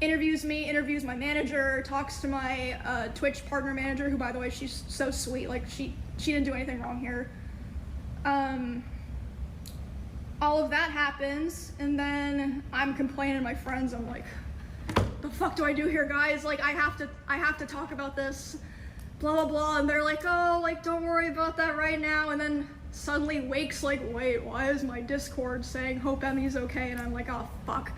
interviews my manager, talks to my Twitch partner manager, who, by the way, she's so sweet. Like, she didn't do anything wrong here. All of that happens, and then I'm complaining to my friends. I'm like, the fuck do I do here, guys? Like, I have to talk about this, blah blah blah. And they're like, oh, like, don't worry about that right now. And then suddenly Wake's like, wait, why is my Discord saying hope Emmy's okay? And I'm like, oh fuck.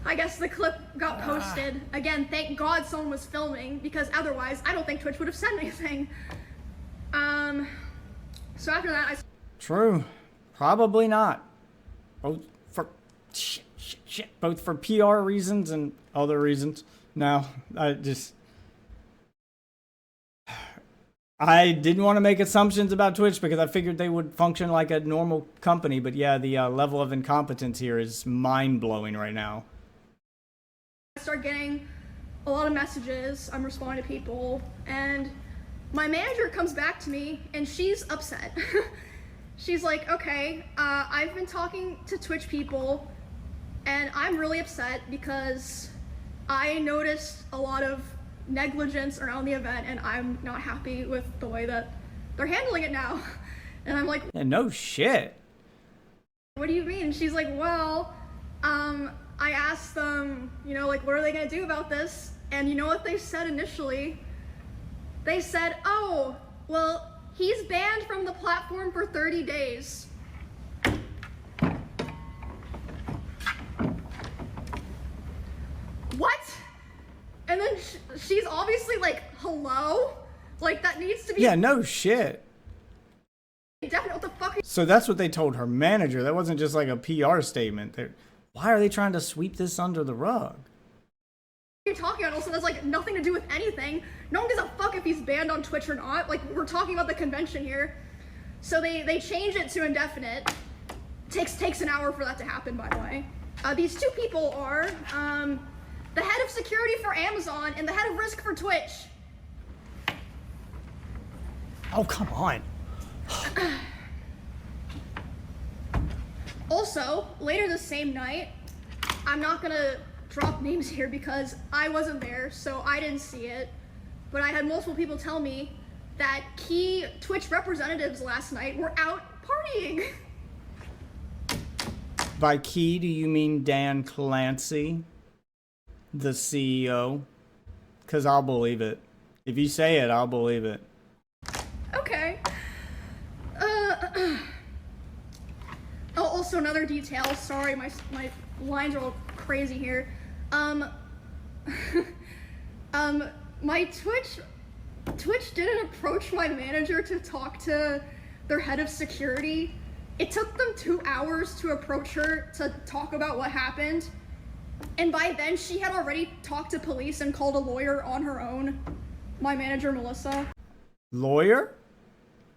I guess the clip got posted. Again, thank God someone was filming, because otherwise I don't think Twitch would have said anything. So after that, True. Probably not. Both for both for PR reasons and other reasons. No, I didn't want to make assumptions about Twitch because I figured they would function like a normal company. But yeah, the level of incompetence here is mind-blowing right now. I start getting a lot of messages. I'm responding to people, and my manager comes back to me, and she's upset. She's like, okay, I've been talking to Twitch people, and I'm really upset because I noticed a lot of negligence around the event, and I'm not happy with the way that they're handling it now. And I'm like, yeah, no shit. What do you mean? She's like, well, I asked them, like, what are they gonna do about this? And you know what they said initially? They said, oh, well, he's banned from the platform for 30 days. What? And then she's obviously like, hello? Like, that needs to be... Yeah, no shit. Definitely, what the fuck? So that's what they told her manager. That wasn't just like a PR statement. Why are they trying to sweep this under the rug? You're talking about also that's like nothing to do with anything. No one gives a fuck if he's banned on Twitch or not. Like, we're talking about the convention here. So they changed it to indefinite. Takes an hour for that to happen, by the way. These two people are the head of security for Amazon and the head of risk for Twitch. Oh, come on. Also, later the same night, I'm not gonna drop names here because I wasn't there, so I didn't see it. But I had multiple people tell me that key Twitch representatives last night were out partying. By key, do you mean Dan Clancy, the CEO? Because I'll believe it. If you say it, I'll believe it. Okay. Oh, also another detail. Sorry, my lines are all crazy here. My Twitch didn't approach my manager to talk to their head of security. It took them 2 hours to approach her to talk about what happened. And by then, she had already talked to police and called a lawyer on her own. My manager, Melissa. Lawyer?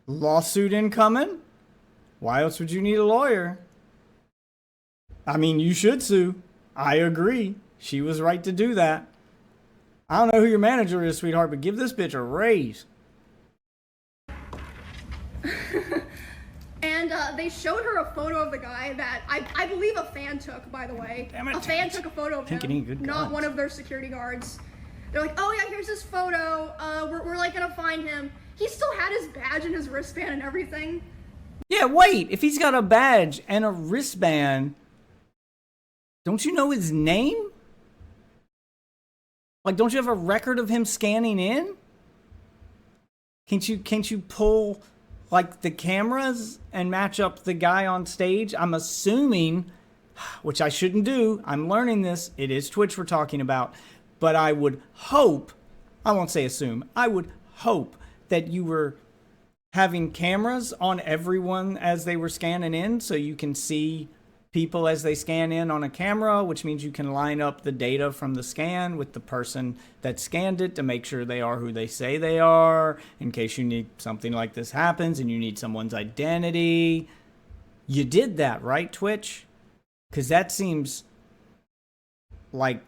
Lawsuit incoming? Why else would you need a lawyer? I mean, you should sue. I agree. She was right to do that. I don't know who your manager is, sweetheart, but give this bitch a raise. And they showed her a photo of the guy that I believe a fan took, by the way. Damn it. A fan took a photo of him, Good not God. one of their security guards. They're like, oh yeah, here's his photo. We're like gonna find him. He still had his badge and his wristband and everything. Yeah, wait. If he's got a badge and a wristband, don't you know his name? Like, don't you have a record of him scanning in? Can't you pull like the cameras and match up the guy on stage? I'm assuming, which I shouldn't do. I'm learning this. It is Twitch we're talking about. But I would hope, I won't say assume, I would hope that you were having cameras on everyone as they were scanning in so you can see people as they scan in on a camera, which means you can line up the data from the scan with the person that scanned it to make sure they are who they say they are, in case you need something like this happens and you need someone's identity. You did that, right, Twitch? Because that seems like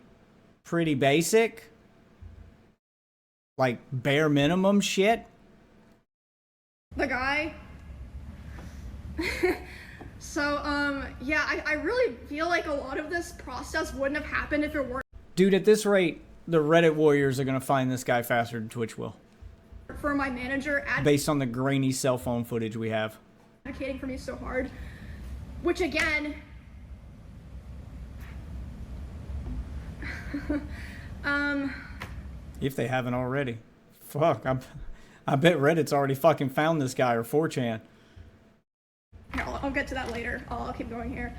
pretty basic, like bare minimum shit. The guy. So, yeah, I really feel like a lot of this process wouldn't have happened if it weren't Dude, at this rate, the Reddit warriors are going to find this guy faster than Twitch will. for my manager Based on the grainy cell phone footage we have. advocating for me so hard. Which, again... If they haven't already. Fuck, I bet Reddit's already fucking found this guy, or 4chan. Here, I'll get to that later. I'll keep going here.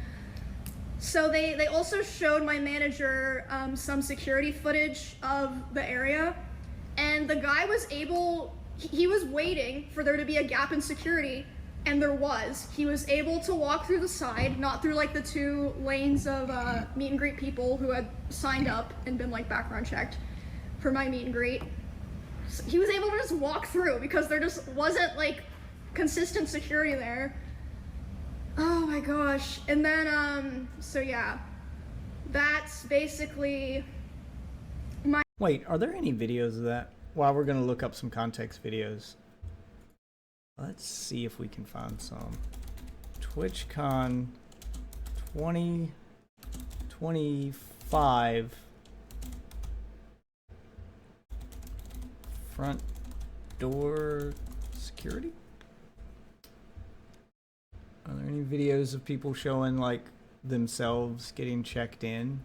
So they also showed my manager some security footage of the area, and the guy was able, he was waiting for there to be a gap in security, and there was. He was able to walk through the side, not through like the 2 lanes of meet and greet people who had signed up and been like background checked for my meet and greet. So he was able to just walk through because there just wasn't like consistent security there. Oh my gosh. And then, so yeah, that's basically my... Wait, are there any videos of that? Well, we're going to look up some context videos. Let's see if we can find some. TwitchCon 2025 front door security? Are there any videos of people showing like themselves getting checked in?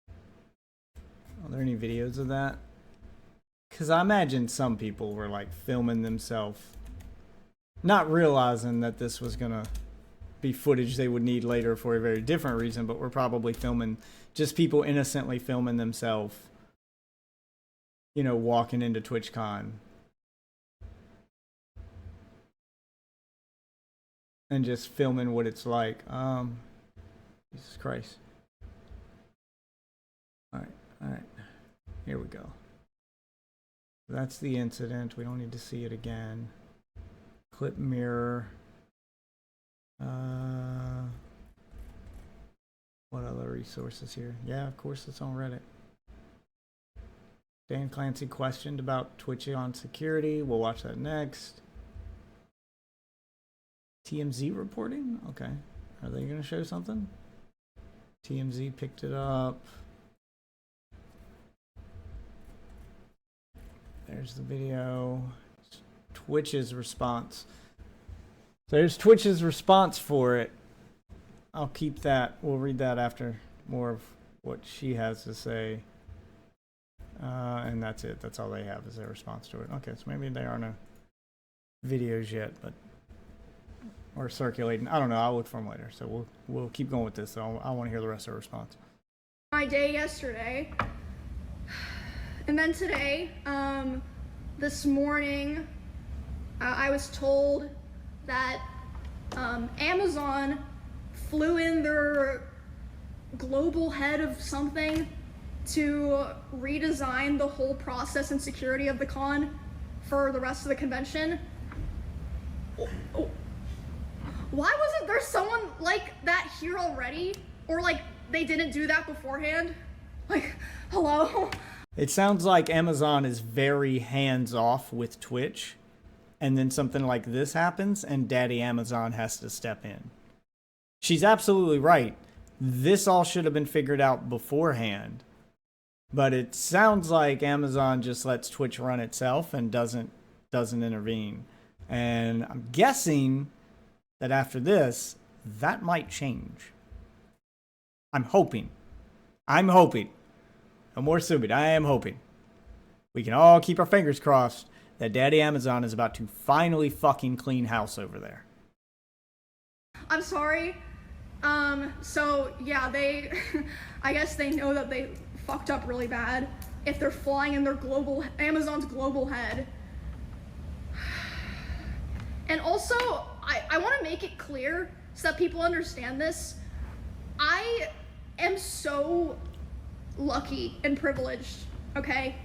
Are there any videos of that? Because I imagine some people were like filming themselves, not realizing that this was going to be footage they would need later for a very different reason, but we're probably filming, just people innocently filming themselves, you know, walking into TwitchCon. And just filming what it's like. Jesus Christ. Alright. Here we go. That's the incident. We don't need to see it again. Clip mirror. What other resources here? Yeah, of course it's on Reddit. Dan Clancy questioned about Twitch on security. We'll watch that next. TMZ reporting? Okay. Are they going to show something? TMZ picked it up. There's the video. Twitch's response. So there's Twitch's response for it. I'll keep that. We'll read that after more of what she has to say. And that's it. That's all they have is their response to it. Okay, so maybe there are no videos yet, but or circulating. I don't know. I'll look for them later. So we'll keep going with this. So I want to hear the rest of the response. My day yesterday, and then today, this morning, I was told that Amazon flew in their global head of something to redesign the whole process and security of the con for the rest of the convention. Why wasn't there someone like that here already? Or like they didn't do that beforehand? Like, hello? It sounds like Amazon is very hands-off with Twitch, and then something like this happens and Daddy Amazon has to step in. She's absolutely right. This all should have been figured out beforehand. But it sounds like Amazon just lets Twitch run itself and doesn't intervene. And I'm guessing that after this, that might change. I'm hoping. No more stupid. I am hoping. We can all keep our fingers crossed that Daddy Amazon is about to finally fucking clean house over there. I'm sorry. So yeah, I guess they know that they fucked up really bad if they're flying in their Amazon's global head. And also, I want to make it clear so that people understand this. I am so lucky and privileged, okay?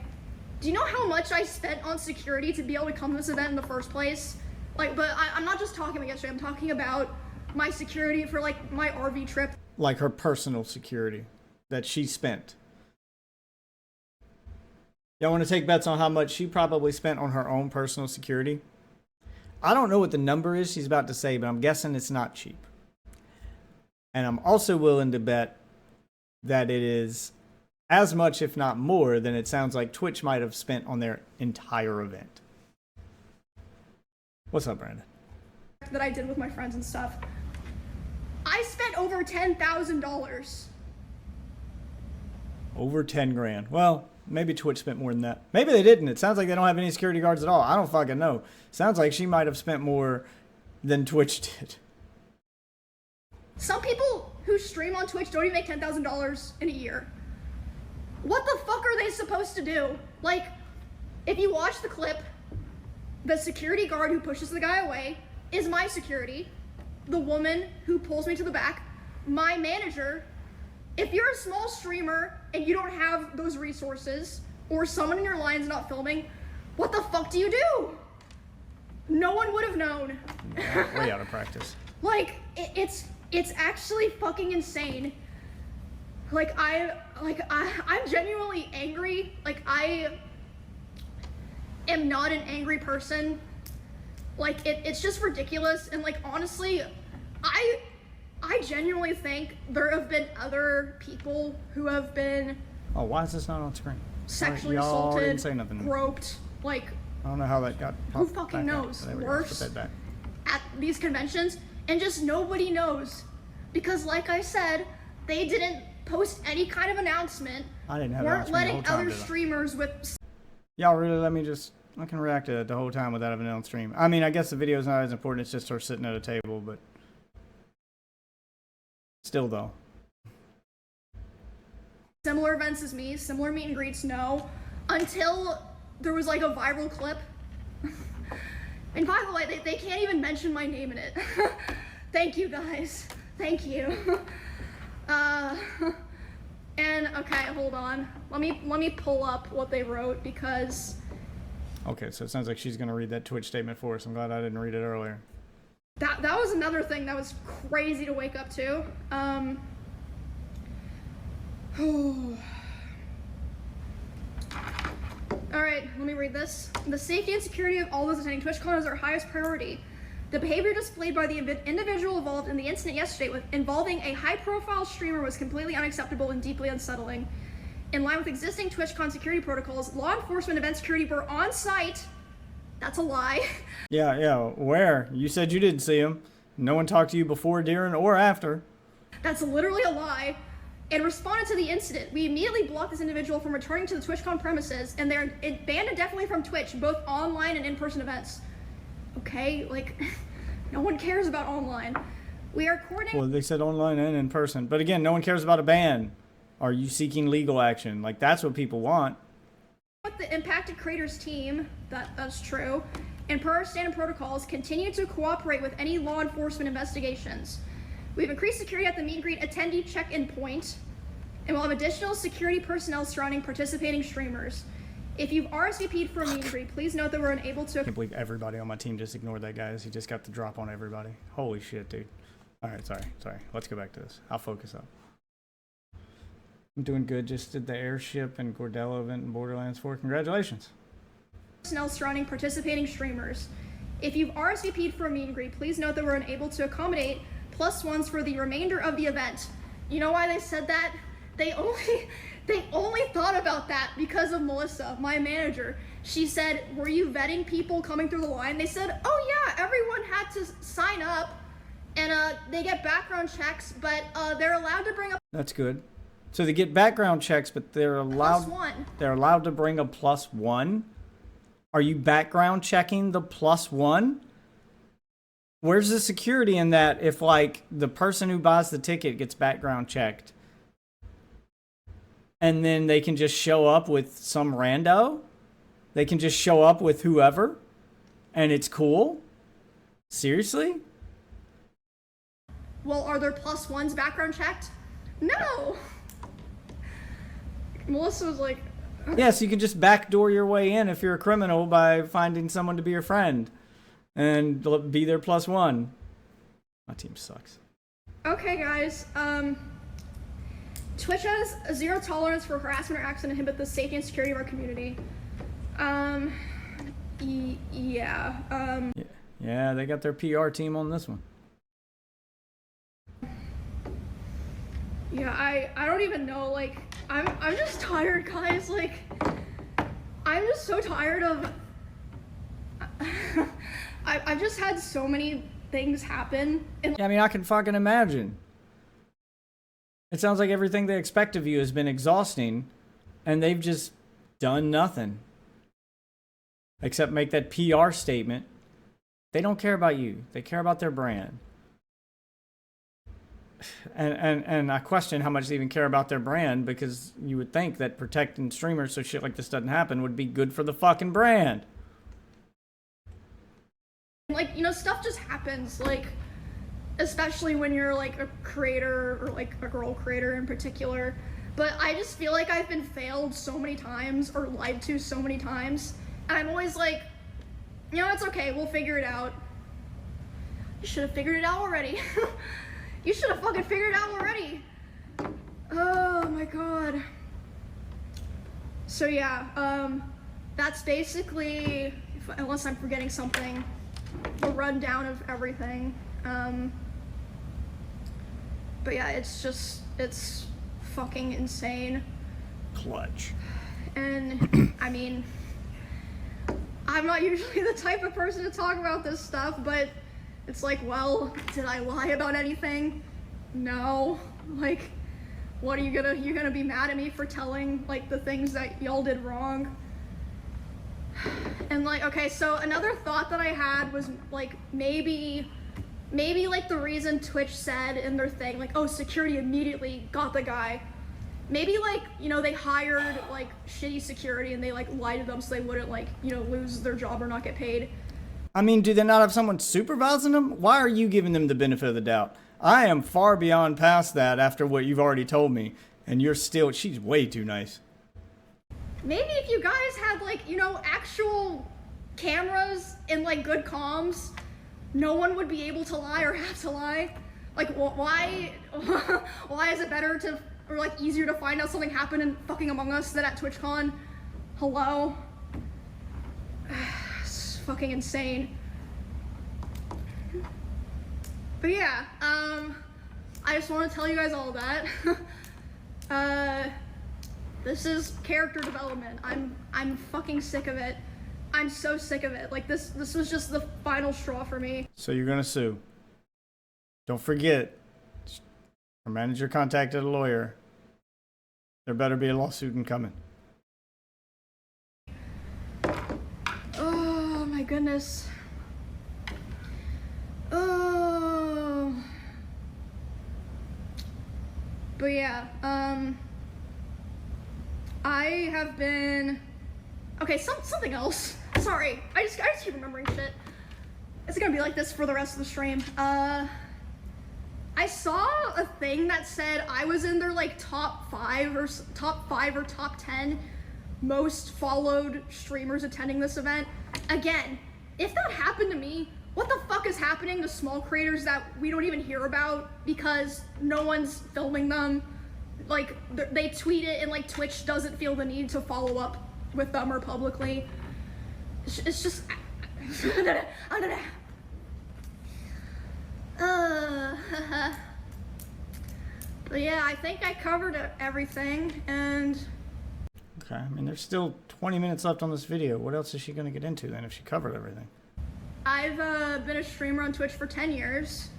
Do you know how much I spent on security to be able to come to this event in the first place? Like, but I'm not just talking about yesterday, I'm talking about my security for like my RV trip. Like her personal security that she spent. Y'all want to take bets on how much she probably spent on her own personal security? I don't know what the number is she's about to say, but I'm guessing it's not cheap. And I'm also willing to bet that it is as much, if not more, than it sounds like Twitch might have spent on their entire event. What's up, Brandon? That I did with my friends and stuff. I spent over $10,000. Over 10 grand. Well, maybe Twitch spent more than that. Maybe they didn't. It sounds like they don't have any security guards at all. I don't fucking know. Sounds like she might have spent more than Twitch did. Some people who stream on Twitch don't even make $10,000 in a year. What the fuck are they supposed to do? Like, if you watch the clip, the security guard who pushes the guy away is my security. The woman who pulls me to the back, my manager. If you're a small streamer and you don't have those resources, or someone in your line's not filming, what the fuck do you do? No one would have known. Way out of practice. Like, it's actually fucking insane. Like, I'm genuinely angry. Like, I am not an angry person. Like, it's just ridiculous. And like, honestly, I genuinely think there have been other people who have been Oh, why is this not on screen? sexually Y'all didn't assaulted, say nothing. groped, like, I don't know how that got who popped fucking back out. knows? There we go. Worse Put that back. at these conventions, and just nobody knows. Because like I said, they didn't post any kind of announcement, I didn't have weren't announcement the whole letting time, other did I? streamers with Y'all really let me just I can react to it the whole time without having it on stream. I mean, I guess the video's not as important. It's just her sitting at a table, but still, though. Similar events as me, similar meet and greets, no. Until there was like a viral clip. And by the way, they can't even mention my name in it. Thank you, guys. Thank you. And okay, hold on. Let me pull up what they wrote because. Okay, so it sounds like she's gonna read that Twitch statement for us. I'm glad I didn't read it earlier. That was another thing that was crazy to wake up to. All right, let me read this. The safety and security of all those attending TwitchCon is our highest priority. The behavior displayed by the individual involved in the incident yesterday involving a high-profile streamer was completely unacceptable and deeply unsettling. In line with existing TwitchCon security protocols, law enforcement and event security were on site. That's a lie. Yeah, where? You said you didn't see him. No one talked to you before, during, or after. That's literally a lie. And responded to the incident. We immediately blocked this individual from returning to the TwitchCon premises, and they're banned indefinitely from Twitch, both online and in-person events. Okay, like, no one cares about online. We are coordinating. Well, they said online and in person, but again, no one cares about a ban. Are you seeking legal action? Like, that's what people want. With the impacted creators team, that's true, and per our standard protocols, continue to cooperate with any law enforcement investigations. We've increased security at the meet and greet attendee check-in point, and we'll have additional security personnel surrounding participating streamers. If you've RSVP'd for a meet and greet, please note that we're unable to. I can't believe everybody on my team just ignored that guy as he just got the drop on everybody. Holy shit, dude. All right, sorry. Let's go back to this. I'll focus up. I'm doing good. Just did the airship and Gordello event in Borderlands 4. Congratulations. Personnel surrounding participating streamers. If you've RSVP'd for a meet and greet, please note that we're unable to accommodate +1s for the remainder of the event. You know why they said that? They only thought about that because of Melissa, my manager. She said, were you vetting people coming through the line? They said, oh yeah, everyone had to sign up and they get background checks, but they're allowed to bring up. That's good. So they get background checks, but they're allowed +1. They're allowed to bring a +1. Are you background checking the +1? Where's the security in that if, like, the person who buys the ticket gets background checked and then they can just show up with some rando? They can just show up with whoever and it's cool? Seriously? Well, are there +1s background checked? No! Melissa was like... Yes, you can just backdoor your way in if you're a criminal by finding someone to be your friend. And be their +1. My team sucks. Okay, guys. Twitch has a zero tolerance for harassment or acts that inhibit the safety and security of our community. Yeah. Yeah, they got their PR team on this one. Yeah, I don't even know. Like, I'm just tired, guys. Like, I'm just so tired of. I've just had so many things happen. Yeah, I mean, I can fucking imagine. It sounds like everything they expect of you has been exhausting, and they've just done nothing. Except make that PR statement. They don't care about you. They care about their brand. And I question how much they even care about their brand, because you would think that protecting streamers so shit like this doesn't happen would be good for the fucking brand. Like, you know, stuff just happens, like, especially when you're like a creator or like a girl creator in particular. But I just feel like I've been failed so many times or lied to so many times. And I'm always like, you know, it's okay, we'll figure it out. You should have figured it out already. You should have fucking figured it out already. Oh my god. So yeah, that's basically, unless I'm forgetting something, a rundown of everything. But yeah, it's fucking insane. Clutch. And I mean, I'm not usually the type of person to talk about this stuff, but it's like, well, did I lie about anything? No. Like, what are you gonna be mad at me for telling, like, the things that y'all did wrong? And like, okay, so another thought that I had was like maybe like the reason Twitch said in their thing, like, oh, security immediately got the guy. Maybe like, you know, they hired like shitty security and they like lied to them so they wouldn't like, you know, lose their job or not get paid. I mean, do they not have someone supervising them? Why are you giving them the benefit of the doubt? I am far beyond past that after what you've already told me. And you're still, she's way too nice. Maybe if you guys had like, you know, actual cameras and like good comms, no one would be able to lie or have to lie. Like, why is it better to, or like easier to find out something happened in fucking Among Us than at TwitchCon? Hello? It's fucking insane. But yeah, I just want to tell you guys all that. This is character development. I'm fucking sick of it. I'm so sick of it. Like this was just the final straw for me. So you're gonna sue. Don't forget, our manager contacted a lawyer. There better be a lawsuit incoming. Oh my goodness. Oh. But yeah, I have been, okay, something else. Sorry, I just keep remembering shit. It's gonna be like this for the rest of the stream. I saw a thing that said I was in their like top 5 or top 10 most followed streamers attending this event. Again, if that happened to me, what the fuck is happening to small creators that we don't even hear about because no one's filming them? Like, they tweet it and like Twitch doesn't feel the need to follow up with them or publicly. It's just... But yeah, I think I covered everything, and... Okay, I mean, there's still 20 minutes left on this video. What else is she gonna get into then if she covered everything? I've been a streamer on Twitch for 10 years.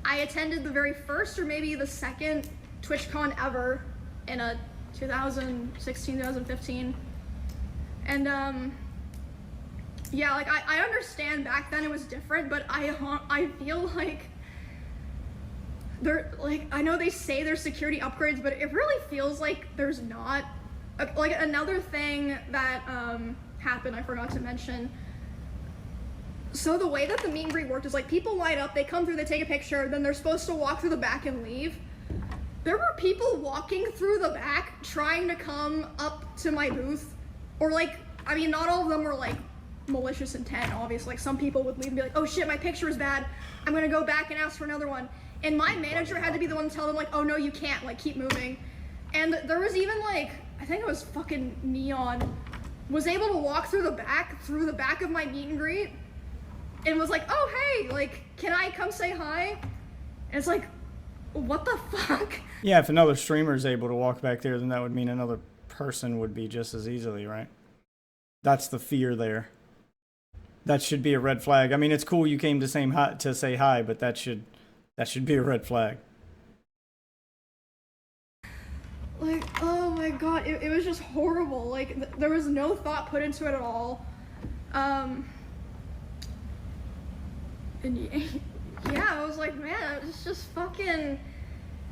I attended the very first or maybe the second TwitchCon ever in 2016, 2015. And yeah, like I understand back then it was different, but I feel like they're like, I know they say there's security upgrades, but it really feels like there's not. Like another thing that happened, I forgot to mention. So the way that the meet and greet worked is like people line up, they come through, they take a picture, then they're supposed to walk through the back and leave. There were people walking through the back trying to come up to my booth, or like, I mean, not all of them were like malicious intent, obviously. Like some people would leave and be like, oh shit, my picture is bad, I'm gonna go back and ask for another one. And my manager had to be the one to tell them like, oh no, you can't, like keep moving. And there was even like, I think it was fucking Neon, was able to walk through the back of my meet and greet, and was like, oh hey, like, can I come say hi? And it's like, what the fuck? Yeah, if another streamer is able to walk back there, then that would mean another person would be just as easily, right? That's the fear there. That should be a red flag. I mean, it's cool you came to say hi, but that should be a red flag. Like, oh my god, it was just horrible. Like, there was no thought put into it at all. And yeah, I was like, man, it's just fucking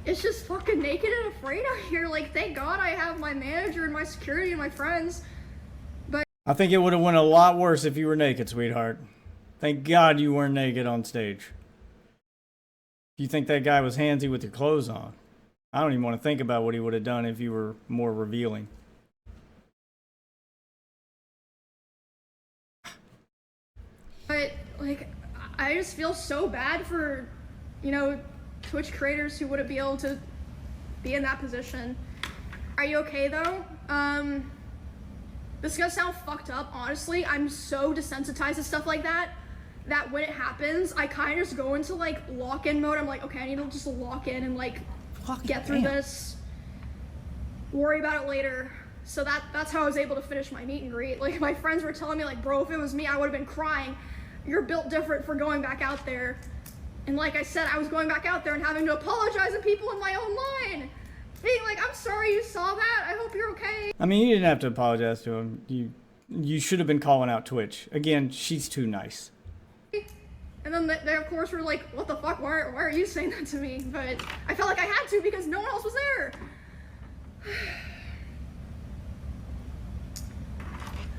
naked and afraid out here. Like, thank God I have my manager and my security and my friends. But I think it would have went a lot worse if you were naked, sweetheart. Thank God you weren't naked on stage. You think that guy was handsy with your clothes on? I don't even want to think about what he would have done if you were more revealing. But, like, I just feel so bad for, you know, Twitch creators who wouldn't be able to be in that position. Are you okay, though? This is gonna sound fucked up, honestly. I'm so desensitized to stuff like that when it happens, I kind of just go into, like, lock-in mode. I'm like, okay, I need to just lock in and, like, get through this, worry about it later. So that's how I was able to finish my meet and greet. Like, my friends were telling me, like, bro, if it was me, I would have been crying. You're built different for going back out there. And like I said, I was going back out there and having to apologize to people in my own line. Being like, I'm sorry you saw that, I hope you're okay. I mean, you didn't have to apologize to him. You you should have been calling out Twitch. Again, she's too nice. And then they of course were like, what the fuck, why are you saying that to me? But I felt like I had to because no one else was there.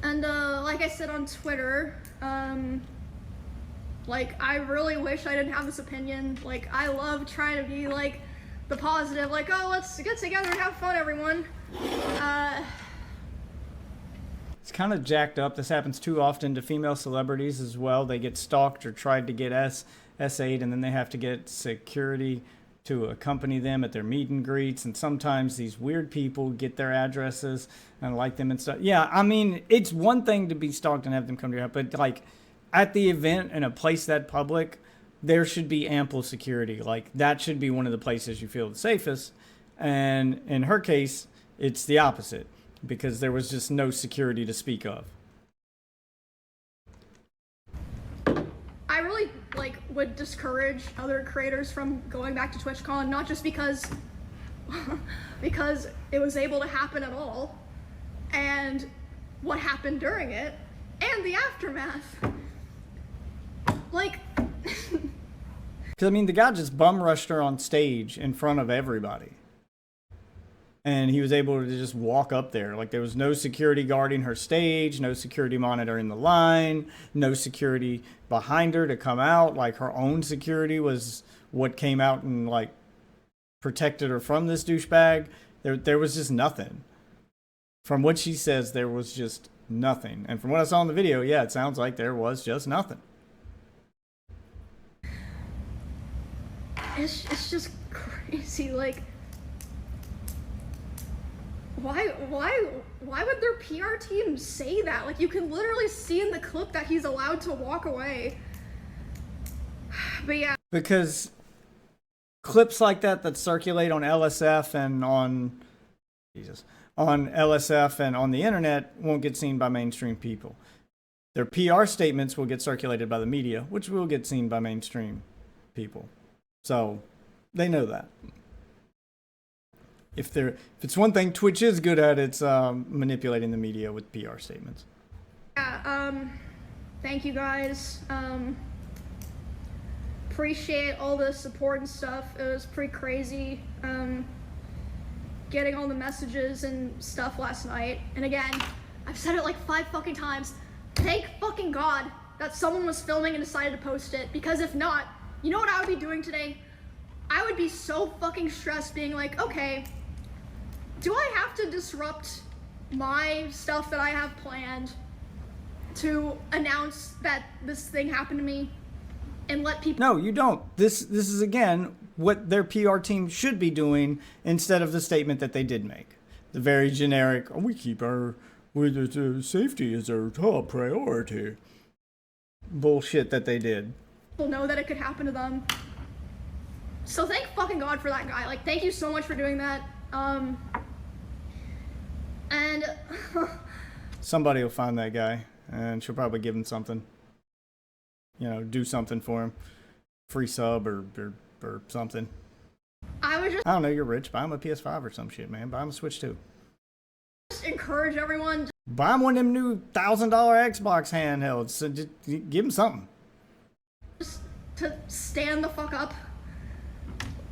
And like I said on Twitter, like, I really wish I didn't have this opinion. Like, I love trying to be like the positive, like, oh, let's get together and have fun, everyone. It's kind of jacked up. This happens too often to female celebrities as well. They get stalked or tried to get S8, and then they have to get security to accompany them at their meet and greets. And sometimes these weird people get their addresses and like them and stuff. Yeah, I mean, it's one thing to be stalked and have them come to your house, but like at the event in a place that public, there should be ample security. Like, that should be one of the places you feel the safest. And in her case, it's the opposite, because there was just no security to speak of. I really would discourage other creators from going back to TwitchCon, not just because because it was able to happen at all, and what happened during it, and the aftermath. Like, because I mean, the guy just bum rushed her on stage in front of everybody. And he was able to just walk up there. Like, there was no security guarding her stage, no security monitoring the line, no security behind her to come out. Like, her own security was what came out and, like, protected her from this douchebag. There was just nothing. From what she says, there was just nothing. And from what I saw in the video, yeah, it sounds like there was just nothing. it's just crazy. Like, why would their PR team say that? Like, you can literally see in the clip that he's allowed to walk away. But yeah. Because clips like that circulate on LSF and on LSF and on the internet won't get seen by mainstream people. Their PR statements will get circulated by the media, which will get seen by mainstream people. So they know that. If it's one thing Twitch is good at, it's manipulating the media with PR statements. Yeah, thank you guys. Appreciate all the support and stuff. It was pretty crazy getting all the messages and stuff last night. And again, I've said it like 5 fucking times. Thank fucking God that someone was filming and decided to post it, because if not, you know what I would be doing today? I would be so fucking stressed, being like, okay, do I have to disrupt my stuff that I have planned to announce that this thing happened to me and let people... No, you don't. This is, again, what their PR team should be doing instead of the statement that they did make. The very generic, we keep our safety as our top priority bullshit that they did. People know that it could happen to them. So thank fucking God for that guy. Like, thank you so much for doing that. And somebody will find that guy and she'll probably give him something. You know, do something for him. Free sub or something. I don't know, you're rich. Buy him a PS5 or some shit, man. Buy him a Switch 2. Just encourage everyone. Buy him one of them new $1,000 Xbox handhelds. So just give him something. Just to stand the fuck up.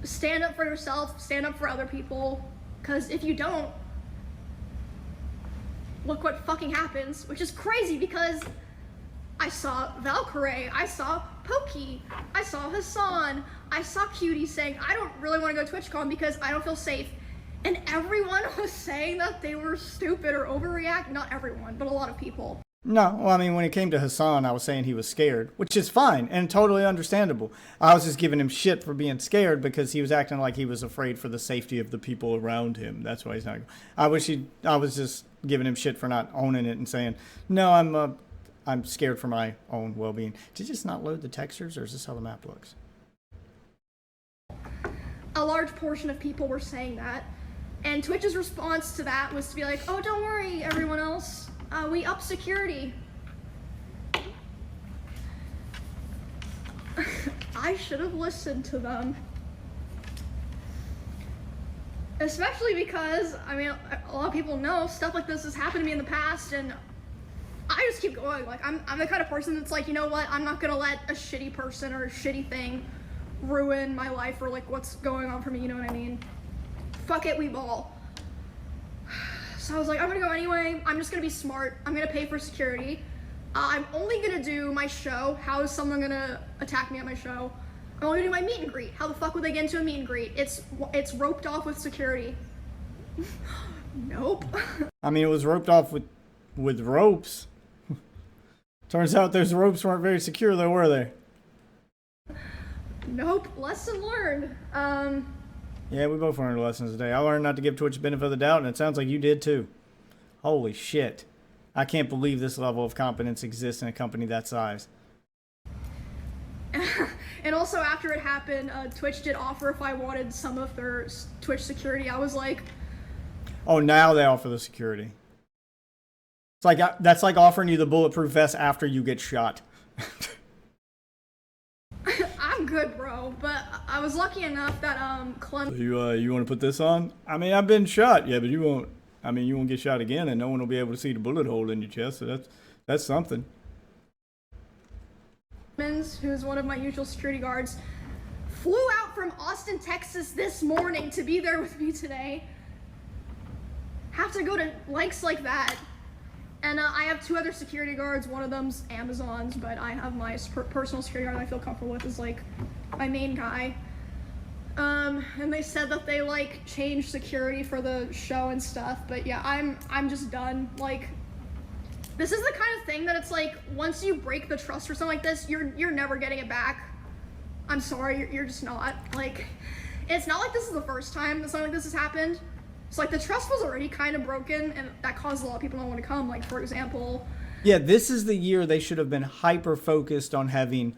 Stand up for yourself. Stand up for other people. Because if you don't, look what fucking happens. Which is crazy, because I saw Valkyrie, I saw Pokey, I saw Hassan, I saw Cutie saying, I don't really want to go to TwitchCon because I don't feel safe. And everyone was saying that they were stupid or overreact. Not everyone, but a lot of people. No, well, I mean, when it came to Hassan, I was saying he was scared, which is fine and totally understandable. I was just giving him shit for being scared because he was acting like he was afraid for the safety of the people around him. That's why he's not. I was just giving him shit for not owning it and saying, no, I'm scared for my own well-being. Did you just not load the textures, or is this how the map looks? A large portion of people were saying that. And Twitch's response to that was to be like, oh, don't worry, everyone else. We up security. I should have listened to them. Especially because, I mean, a lot of people know stuff like this has happened to me in the past, and I just keep going. Like, I'm the kind of person that's like, you know what? I'm not gonna let a shitty person or a shitty thing ruin my life or like what's going on for me. You know what I mean? Fuck it, we ball. So I was like, I'm gonna go anyway. I'm just gonna be smart. I'm gonna pay for security. I'm only gonna do my show. How is someone gonna attack me at my show? I'm only gonna do my meet and greet. How the fuck would they get into a meet and greet? It's roped off with security. Nope. I mean, it was roped off with ropes. Turns out those ropes weren't very secure, though, were they? Nope. Lesson learned. Yeah, we both learned lessons today. I learned not to give Twitch the benefit of the doubt, and it sounds like you did too. Holy shit. I can't believe this level of competence exists in a company that size. And also, after it happened, Twitch did offer if I wanted some of their Twitch security. I was like, oh, now they offer the security. It's like that's like offering you the bulletproof vest after you get shot. I'm good, bro. But I was lucky enough that Clem. You want to put this on? I mean, I've been shot. Yeah, but you won't. I mean, you won't get shot again, and no one will be able to see the bullet hole in your chest. So that's something. Who's one of my usual security guards, flew out from Austin, Texas this morning to be there with me today. Have to go to lengths like that. And I have 2 other security guards. One of them's Amazon's, but I have my personal security guard that I feel comfortable with is like my main guy. And they said that they like changed security for the show and stuff. But yeah, I'm just done. Like, this is the kind of thing that it's like, once you break the trust for something like this, you're never getting it back. I'm sorry, you're just not. Like, it's not like this is the first time that something like this has happened. It's like the trust was already kind of broken, and that caused a lot of people not want to come. Like, for example. Yeah, this is the year they should have been hyper-focused on having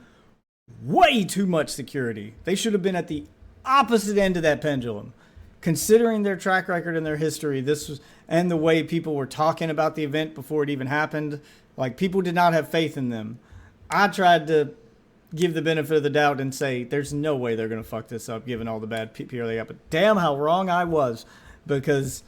way too much security. They should have been at the opposite end of that pendulum. Considering their track record and their history, this was, and the way people were talking about the event before it even happened, like, people did not have faith in them. I tried to give the benefit of the doubt and say, there's no way they're going to fuck this up, given all the bad PR they got. But damn how wrong I was, because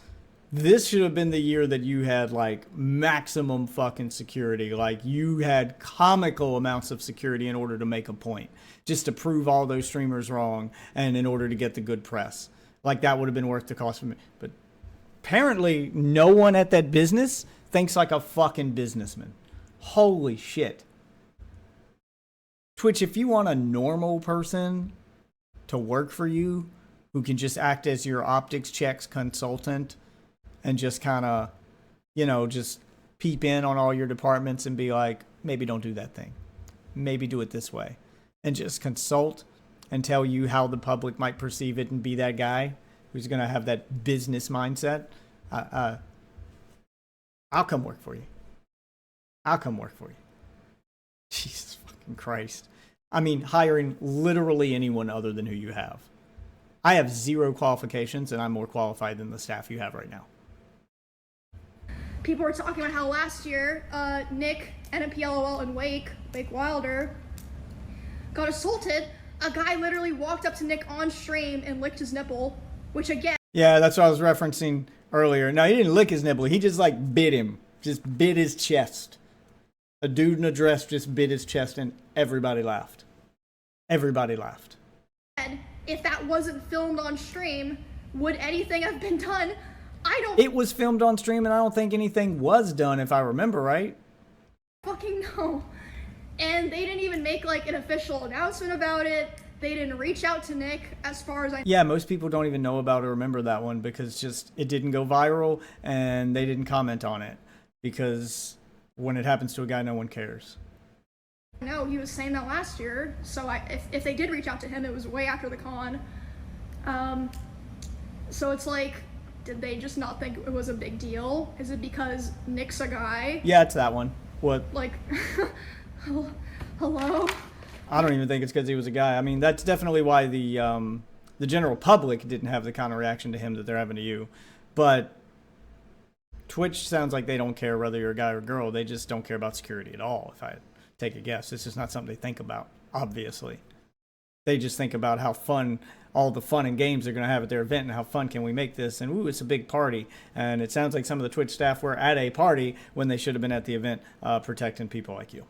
this should have been the year that you had, like, maximum fucking security. Like, you had comical amounts of security in order to make a point, just to prove all those streamers wrong and in order to get the good press. Like, that would have been worth the cost for me. But apparently, no one at that business thinks like a fucking businessman. Holy shit. Twitch, if you want a normal person to work for you, who can just act as your optics checks consultant and just kind of, you know, just peep in on all your departments and be like, maybe don't do that thing. Maybe do it this way. And just consult and tell you how the public might perceive it and be that guy who's going to have that business mindset. I'll come work for you. I'll come work for you. Jesus fucking Christ. I mean, hiring literally anyone other than who you have. I have 0 qualifications, and I'm more qualified than the staff you have right now. People were talking about how last year, Nick, NMPLOL, and Wake Wilder, got assaulted. A guy literally walked up to Nick on stream and licked his nipple, which again... Yeah, that's what I was referencing earlier. No, he didn't lick his nipple. He just, like, bit him. Just bit his chest. A dude in a dress just bit his chest, and everybody laughed. Everybody laughed. If that wasn't filmed on stream, would anything have been done? I don't... It was filmed on stream, and I don't think anything was done, if I remember right. Fucking no. And they didn't even make, like, an official announcement about it. They didn't reach out to Nick, as far as I... Yeah, most people don't even know about or remember that one because just it didn't go viral, and they didn't comment on it. Because when it happens to a guy, no one cares. No, he was saying that last year. So if they did reach out to him, it was way after the con. So it's like, did they just not think it was a big deal? Is it because Nick's a guy? Yeah, it's that one. What? Like, hello? I don't even think it's because he was a guy. I mean, that's definitely why the general public didn't have the kind of reaction to him that they're having to you. But Twitch sounds like they don't care whether you're a guy or a girl. They just don't care about security at all, if I take a guess. It's just not something they think about, obviously. They just think about how fun, all the fun and games they're going to have at their event, and how fun can we make this, and ooh, it's a big party. And it sounds like some of the Twitch staff were at a party when they should have been at the event, protecting people like you.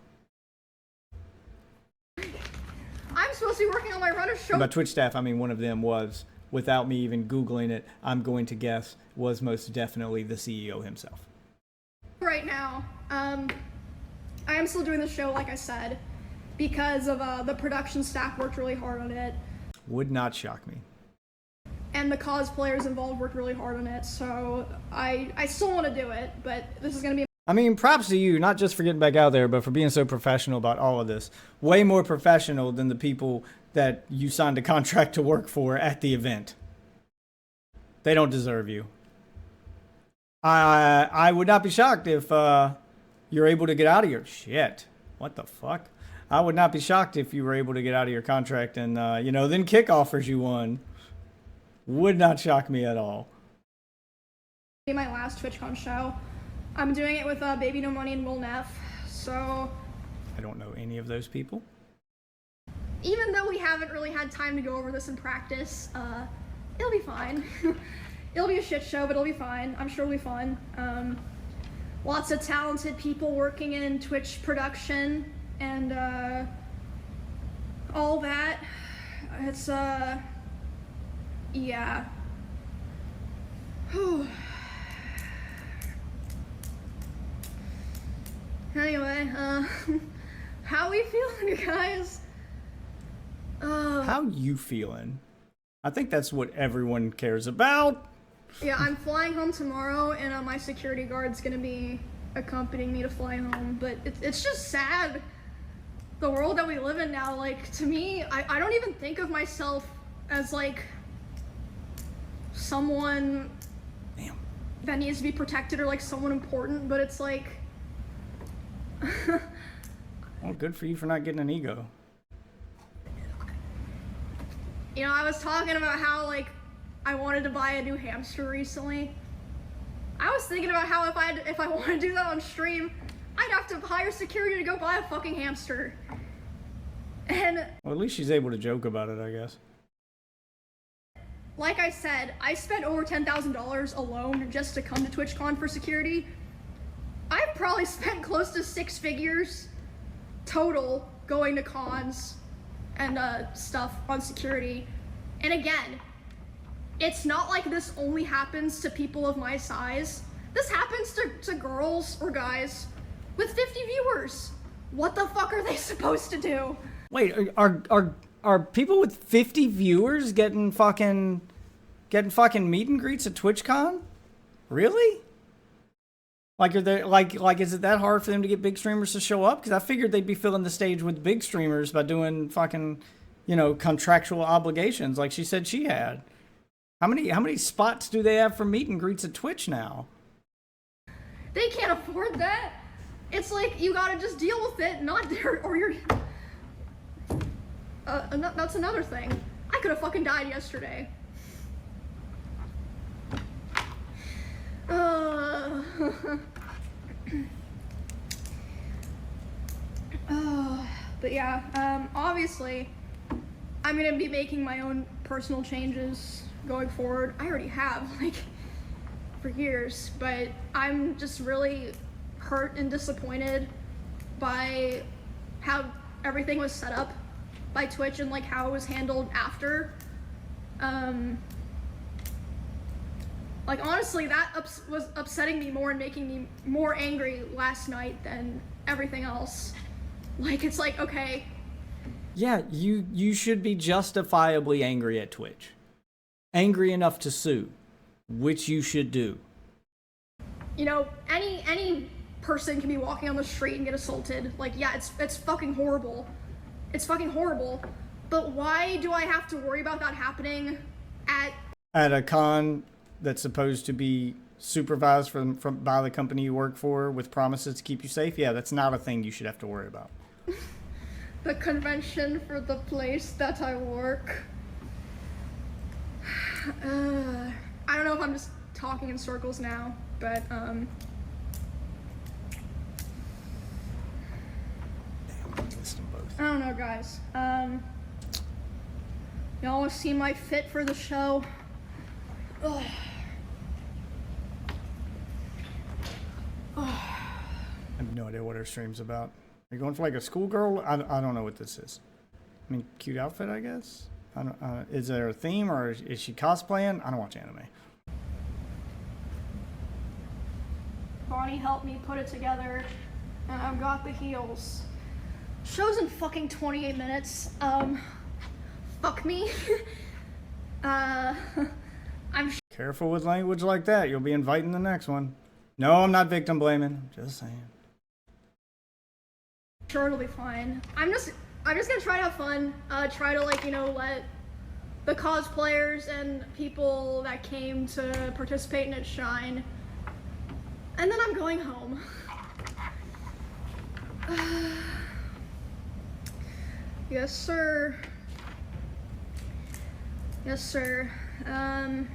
I'm supposed to be working on my runner show. By Twitch staff, I mean one of them was, without me even Googling it, I'm going to guess, was most definitely the CEO himself. Right now, I am still doing the show, like I said, because of the production staff worked really hard on it. Would not shock me. And the cosplayers involved worked really hard on it, so I still want to do it, but this is going to be... I mean, props to you, not just for getting back out there, but for being so professional about all of this. Way more professional than the people that you signed a contract to work for at the event. They don't deserve you. I would not be shocked if you're able to get out of your... Shit. What the fuck? I would not be shocked if you were able to get out of your contract and, then Kick offers you one. Would not shock me at all. My last TwitchCon show. I'm doing it with Baby No Money and Will Neff, so... I don't know any of those people. Even though we haven't really had time to go over this in practice, it'll be fine. It'll be a shit show, but it'll be fine. I'm sure it'll be fun. Lots of talented people working in Twitch production and all that. It's, yeah. Anyway, how we feeling, guys? How you feeling? I think that's what everyone cares about. Yeah, I'm flying home tomorrow, and my security guard's gonna be accompanying me to fly home. But it's just sad, the world that we live in now. Like, to me, I don't even think of myself as, like, someone that needs to be protected or, like, someone important, but it's like... Well, good for you for not getting an ego. You know, I was talking about how, like, I wanted to buy a new hamster recently. I was thinking about how if I want to do that on stream, I'd have to hire security to go buy a fucking hamster. And... Well, at least she's able to joke about it, I guess. Like I said, I spent over $10,000 alone just to come to TwitchCon for security. I've probably spent close to 6 figures total going to cons and stuff on security. And again, it's not like this only happens to people of my size. This happens to girls or guys with 50 viewers. What the fuck are they supposed to do? Wait, are people with 50 viewers getting fucking meet and greets at TwitchCon? Really? Like, are they like is it that hard for them to get big streamers to show up? Because I figured they'd be filling the stage with big streamers by doing fucking, contractual obligations like she said she had. How many spots do they have for meet and greets at Twitch now? They can't afford that. It's like, you gotta just deal with it, or you're... that's another thing. I could have fucking died yesterday. But yeah, obviously, I'm gonna be making my own personal changes going forward. I already have, like, for years, but I'm just really hurt and disappointed by how everything was set up by Twitch and, like, how it was handled after. Like, honestly, that was upsetting me more and making me more angry last night than everything else. Like, it's like, okay. Yeah, you should be justifiably angry at Twitch. Angry enough to sue, which you should do. You know, any person can be walking on the street and get assaulted. Like, yeah, it's fucking horrible. It's fucking horrible. But why do I have to worry about that happening at a con that's supposed to be supervised by the company you work for with promises to keep you safe? Yeah, that's not a thing you should have to worry about. The convention for the place that I work. I don't know if I'm just talking in circles now, but Damn, I missed them both. I don't know, guys. Y'all want to see my fit for the show? Ugh. I have no idea what her stream's about. Are you going for like a schoolgirl? I don't know what this is. I mean, cute outfit, I guess. I don't. Is there a theme or is she cosplaying? I don't watch anime. Bonnie helped me put it together, and I've got the heels. Show's in fucking 28 minutes. Fuck me. I'm Careful with language like that. You'll be inviting the next one. No, I'm not victim blaming. I'm just saying. sure it'll be fine. I'm just gonna try to have fun. Try to, like, you know, let the cosplayers and people that came to participate in it shine. And then I'm going home. Yes, sir. Yes, sir. Trying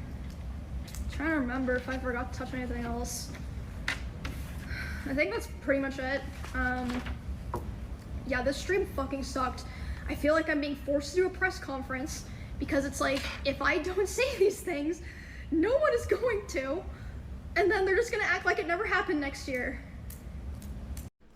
to remember if I forgot to touch anything else. I think that's pretty much it. Yeah, this stream fucking sucked. I feel like I'm being forced to do a press conference because it's like, if I don't say these things, no one is going to. And then they're just gonna act like it never happened next year.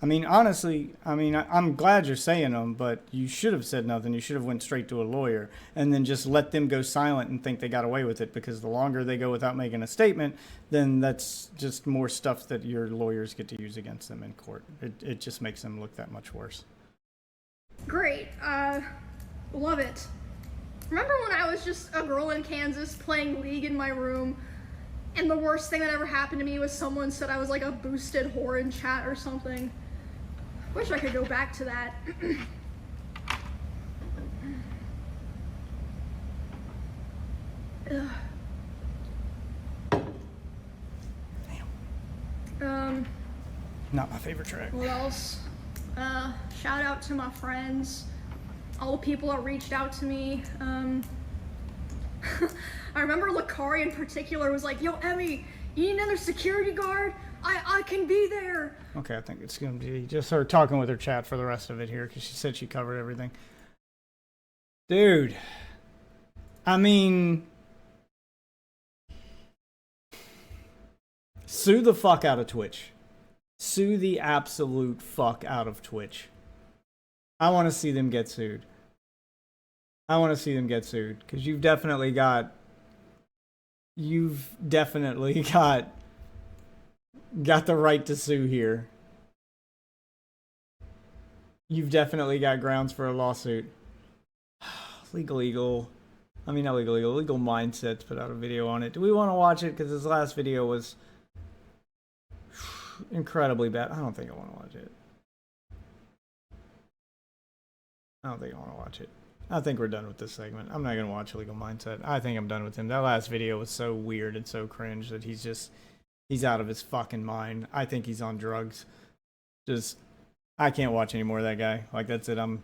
I mean, honestly, I'm glad you're saying them, but you should have said nothing. You should have went straight to a lawyer and then just let them go silent and think they got away with it, because the longer they go without making a statement, then that's just more stuff that your lawyers get to use against them in court. It just makes them look that much worse. Great. Love it. Remember when I was just a girl in Kansas playing League in my room, and the worst thing that ever happened to me was someone said I was like a boosted whore in chat or something? Wish I could go back to that. Not my favorite track. What else? Shout out to my friends, all the people that reached out to me. I remember Lakari in particular was like, "Yo, Emmy, you need another security guard? I can be there." Okay, I think it's going to be just her talking with her chat for the rest of it here, because she said she covered everything. Dude, I mean, sue the fuck out of Twitch. Sue the absolute fuck out of Twitch. I want to see them get sued. I want to see them get sued, because you've definitely got the right to sue here. You've definitely got grounds for a lawsuit. Legal Mindsets put out a video on it. Do we want to watch it? Because his last video was incredibly bad. I don't think I want to watch it. I think we're done with this segment. I'm not going to watch Legal Mindset. I think I'm done with him. That last video was so weird and so cringe that he's out of his fucking mind. I think he's on drugs. I can't watch any more of that guy. Like, that's it. I'm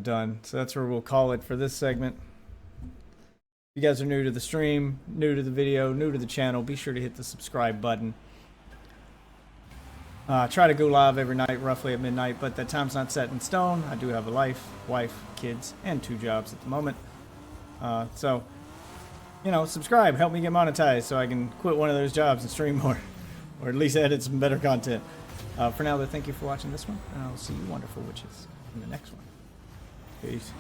done. So that's where we'll call it for this segment. If you guys are new to the stream, new to the video, new to the channel, be sure to hit the subscribe button. Try to go live every night, roughly at midnight, but that time's not set in stone. I do have a life, wife, kids, and 2 jobs at the moment. So, you know, subscribe, help me get monetized so I can quit one of those jobs and stream more, or at least edit some better content. For now, though, thank you for watching this one, and I'll see you wonderful witches in the next one. Peace.